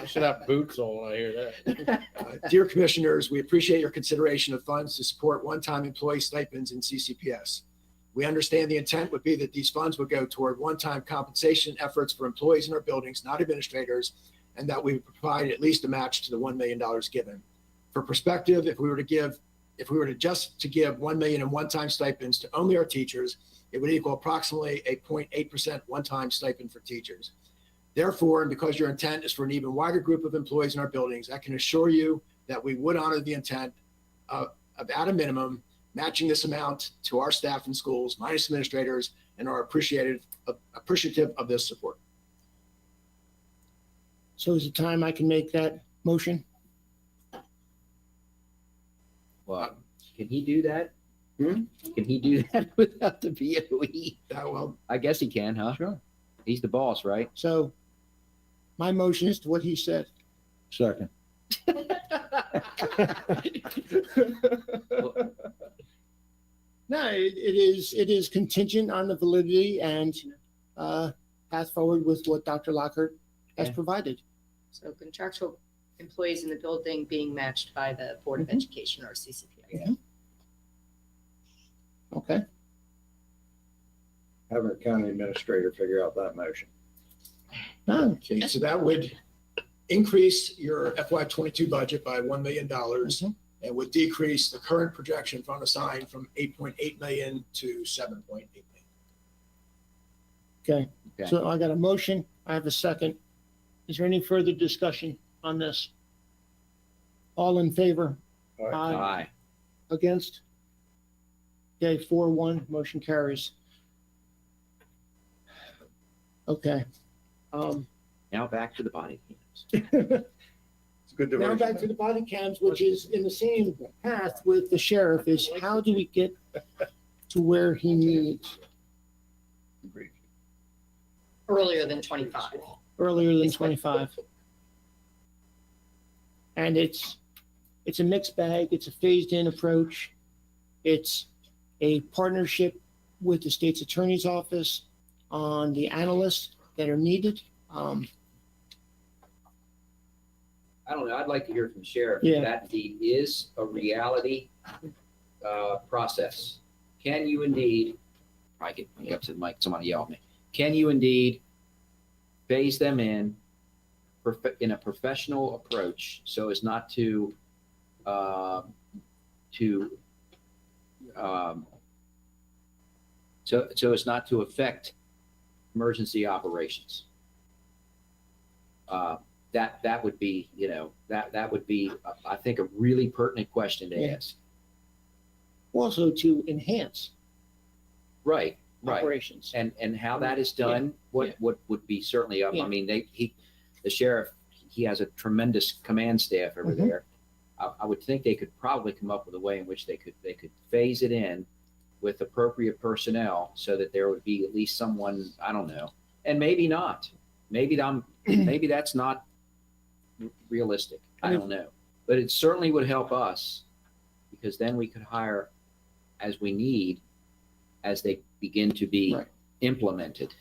S8: I should have boots on when I hear that.
S3: Dear Commissioners, we appreciate your consideration of funds to support one-time employee stipends in CCPS. We understand the intent would be that these funds would go toward one-time compensation efforts for employees in our buildings, not administrators, and that we would provide at least a match to the $1 million given. For perspective, if we were to give $1 million in one-time stipends to only our teachers, it would equal approximately a 0.8% one-time stipend for teachers. Therefore, and because your intent is for an even wider group of employees in our buildings, I can assure you that we would honor the intent of at a minimum, matching this amount to our staff in schools, minus administrators, and are appreciative of this support.
S1: So is it time I can make that motion?
S9: Well, can he do that? Can he do that without the BOE?
S3: Well,
S9: I guess he can, huh?
S6: Sure.
S9: He's the boss, right?
S1: So my motion is to what he said.
S6: Second.
S1: No, it is contingent on the validity and path forward with what Dr. Lockhart has
S9: Okay.
S1: provided.
S11: So contractual employees in the building being matched by the Board of Education or CCPS.
S1: Okay.
S7: Having a county administrator figure out that motion.
S1: No,
S3: okay, so that would increase your FY22 budget by $1 million and would decrease the current projection for unassigned from 8.8 million to 7.8 million.
S1: okay.
S9: Okay.
S1: So I got a motion. I have a second. Is there any further discussion on this? All in favor?
S9: Aye.
S1: Against? Okay, 4-1, motion carries. Okay.
S9: Now back to the body cams.
S4: It's a good
S1: Now
S4: diversion.
S1: back to the body cams, which is in the same path with the sheriff, is how do we get to where he needs
S11: Earlier than 25.
S1: earlier than 25? And it's a mixed bag. It's a phased-in approach. It's a partnership with the state's attorney's office on the analysts that are needed.
S9: I don't know. I'd like to hear from the sheriff.
S1: Yeah.
S9: If that indeed is a reality process. Can you indeed, I get up to the mic, somebody yell at me. Can you indeed phase them in a professional approach so as not to so as not to affect emergency operations. That would be, you know, that would be, I think, a really pertinent question to
S10: Yeah.
S9: ask.
S10: Also to enhance
S9: Right.
S10: operations.
S9: And how that is done, what would be certainly up.
S10: Yeah.
S9: I mean, the sheriff, he has a tremendous command staff over
S10: Mhm.
S9: there. I would think they could probably come up with a way in which they could phase it in with appropriate personnel so that there would be at least someone, I don't know, and maybe not. Maybe that's not realistic. I don't know. But it certainly would help us because then we could hire as we need as they begin to be
S1: Right.
S9: implemented.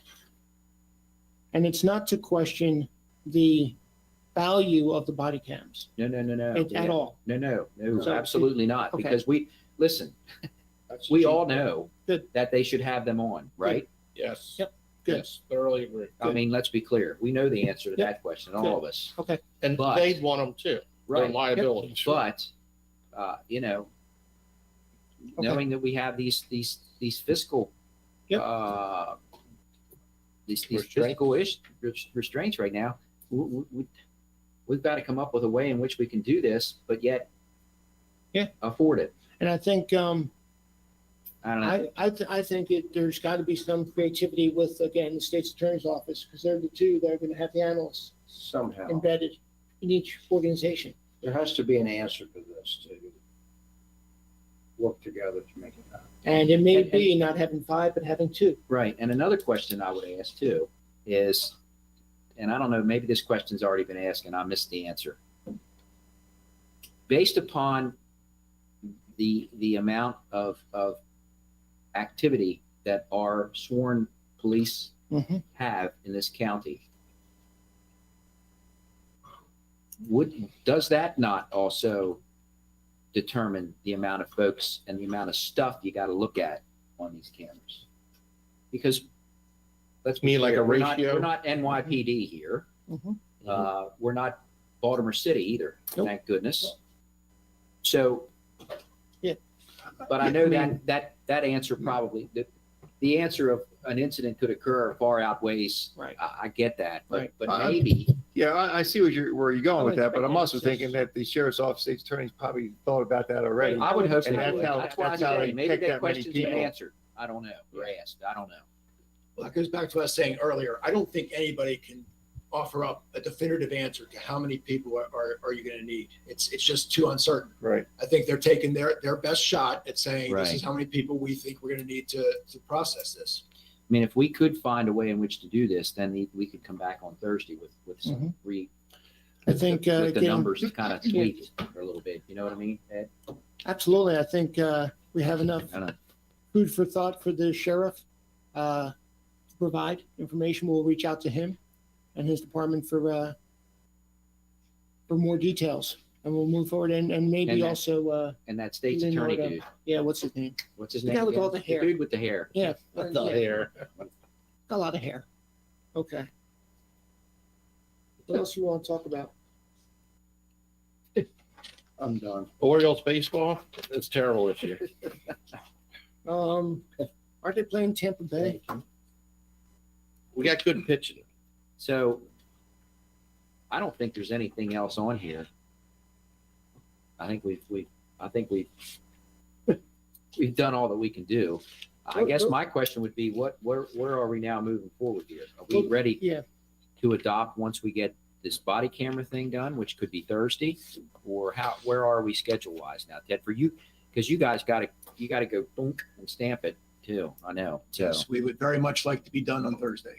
S1: And it's not to question the value of the body cams
S9: No.
S1: at all.
S9: No,
S1: So-
S9: absolutely not.
S1: Okay.
S9: Because listen,
S7: That's
S9: we
S7: cheap.
S9: all know
S1: Good.
S9: that they should have them on, right?
S8: Yes.
S1: Yep. Good.
S8: Yes, thoroughly agree.
S9: I mean, let's be clear. We know the answer to
S1: Yep.
S9: that question, all of us.
S8: And
S9: But-
S8: they'd want them too. Their
S9: Right.
S8: liability.
S9: But, you know, knowing that we have these fiscal,
S1: Yep.
S9: these
S8: Restraint.
S9: fiscal restraints right now, we've got to come up with a way in which we can do this, but yet
S1: Yeah.
S9: afford it.
S1: And I think,
S9: I don't know.
S1: I think there's got to be some creativity with, again, the state's attorney's office, because they're the two that are going to have the analysts
S6: Somehow,
S1: embedded in each organization.
S6: there has to be an answer to this to work together to make it happen.
S1: And it may
S9: And-
S1: be not having 5, but having 2.
S9: Right. And another question I would ask too is, and I don't know, maybe this question's already been asked and I missed the answer. Based upon the amount of activity that our sworn police
S1: Mhm.
S9: have in this county, does that not also determine the amount of folks and the amount of stuff you got to look at on these cameras? Because let's be
S8: Mean like
S9: clear,
S8: a ratio?
S9: We're not NYPD here.
S1: Mhm.
S9: We're not Baltimore City either,
S1: Nope.
S9: thank goodness. So,
S1: Yeah.
S9: but I know that answer probably, the answer of an incident could occur far outweighs.
S1: Right.
S9: I get that,
S1: Right.
S9: but maybe.
S4: Yeah, I see where you're going with that, but I'm also
S1: Yes.
S4: thinking that the sheriff's office, state's attorney's probably thought about that already.
S9: I would hope
S4: And
S9: they
S4: that's
S9: would.
S4: how-
S9: That's why I
S4: that's how
S9: say
S4: they
S9: maybe
S4: pick
S9: that
S4: that many
S9: question's been
S4: people.
S9: answered. I don't know, or asked. I don't know.
S3: Well, it goes back to what I was saying earlier. I don't think anybody can offer up a definitive answer to how many people are you going to need. It's just too uncertain.
S4: Right.
S3: I think they're taking their best shot at saying, this
S9: Right.
S3: is how many people we think we're going to need to process this.
S9: I mean, if we could find a way in which to do this, then we could come back on Thursday with some
S1: I think,
S9: with the
S1: again,
S9: numbers kind of tweaked a little bit. You know what I mean, Ed?
S1: absolutely. I think we have enough
S9: I don't know.
S1: food for thought for the sheriff to provide information. We'll reach out to him and his department for more details, and we'll move forward. And maybe
S9: And that-
S1: also,
S9: And that state's
S1: Then
S9: attorney
S1: what,
S9: dude,
S1: yeah, what's his name?
S9: what's his
S1: The
S9: name?
S1: guy with
S9: again?
S1: all the hair.
S9: dude with the hair.
S1: Yeah,
S8: The
S1: yeah,
S8: hair.
S1: a lot of hair. Okay. What else you want to talk about?
S6: I'm done.
S8: Orioles baseball, it's terrible this year.
S1: Aren't they playing Tampa Bay?
S8: We got good pitching.
S9: So I don't think there's anything else on here. I think we've done all that we can do. I guess my question would be, where are we now moving forward here? Are we ready
S1: Yeah.
S9: to adopt once we get this body camera thing done, which could be Thursday? Or where are we schedule wise now, Ted, for you? Because you guys gotta go boom and stamp it too. I know. So,
S3: Yes, we would very much like to be done on Thursday.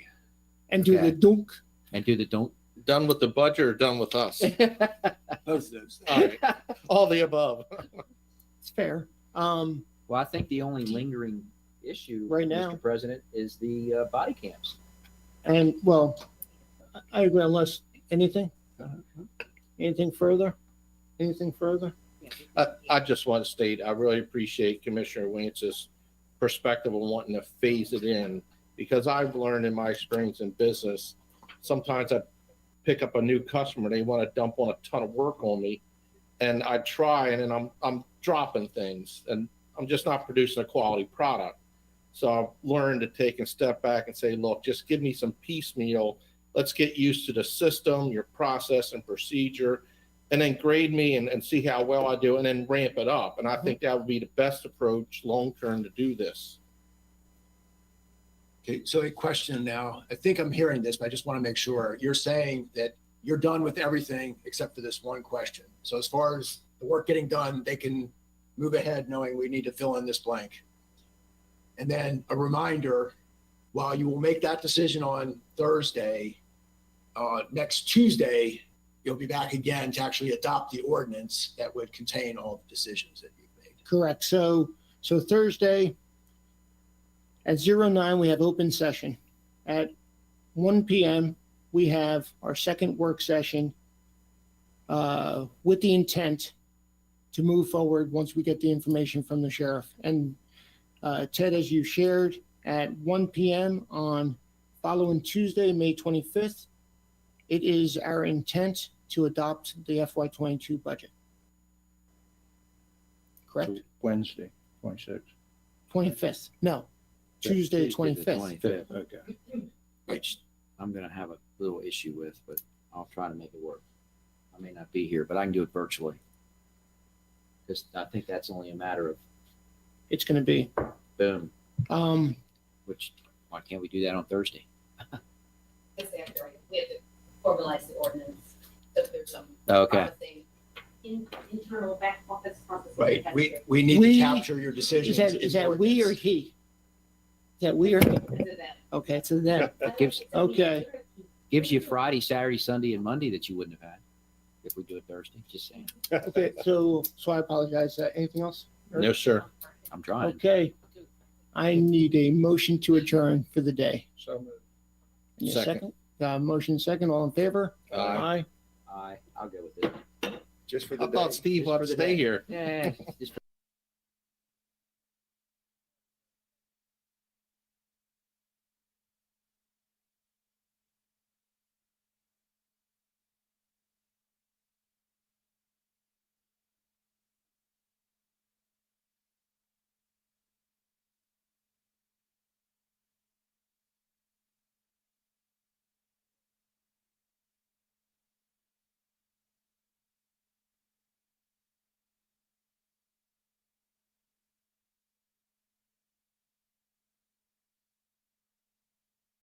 S1: And do
S9: Okay.
S1: the dunk?
S9: and do the don't.
S8: Done with the budget or done with us?
S3: Both of those.
S8: All right. All the above.
S1: It's fair.
S9: Well, I think the only lingering issue,
S1: Right now.
S9: Mr. President, is the body cams.
S1: And, well, I agree, unless, anything? Anything further? Anything further?
S8: I just want to state, I really appreciate Commissioner Wance's perspective on wanting to phase it in, because I've learned in my experience in business, sometimes I pick up a new customer, they want to dump on a ton of work on me, and I try, and then I'm dropping things, and I'm just not producing a quality product. So I've learned to take a step back and say, look, just give me some piecemeal. Let's get used to the system, your process and procedure, and then grade me and see how well I do and then ramp it up. And I think that would be the best approach long-term to do this.
S3: Okay, so a question now. I think I'm hearing this, but I just want to make sure. You're saying that you're done with everything except for this one question. So as far as the work getting done, they can move ahead knowing we need to fill in this blank. And then a reminder, while you will make that decision on Thursday, next Tuesday, you'll be back again to actually adopt the ordinance that would contain all the decisions that you've made.
S1: Correct. So Thursday at 09, we have open session. At 1 p.m., we have our second work session with the intent to move forward once we get the information from the sheriff. And Ted, as you shared, at 1 p.m. on following Tuesday, May 25th, it is our intent to adopt the FY22 budget. Correct?
S6: Wednesday, 26th.
S1: 25th. No, Tuesday,
S12: the
S1: 25th.
S12: 25th,
S6: Okay.
S12: which I'm gonna have a little issue with, but I'll try to make it work. I may not be here, but I can do it virtually. Because I think that's only a matter of
S1: It's going to be.
S12: boom,
S1: Um,
S12: which, why can't we do that on Thursday?
S11: It's after, we have to formalize the ordinance, so there's some.
S12: Okay.
S11: Internal back office process.
S3: Right, we need to
S1: We-
S3: capture your decisions.
S1: is that
S3: in
S1: we or
S3: ordinance.
S1: he? Is that we or he? Okay, it's a them. Okay.
S12: Gives you Friday, Saturday, Sunday, and Monday that you wouldn't have had if we do it Thursday, just saying.
S1: Okay, so I apologize. Anything else?
S8: No, sir.
S12: I'm trying.
S1: Okay. I need a motion to adjourn for the day.
S6: So moved.
S1: Need a
S8: Second.
S1: Motion second, all in favor?
S8: Aye.
S12: I'll go with it.
S4: Just for
S8: How
S4: the day.
S8: about Steve?
S3: Just
S8: Let
S3: for
S8: us
S3: the
S8: stay
S3: day.
S8: here.
S12: Yeah, just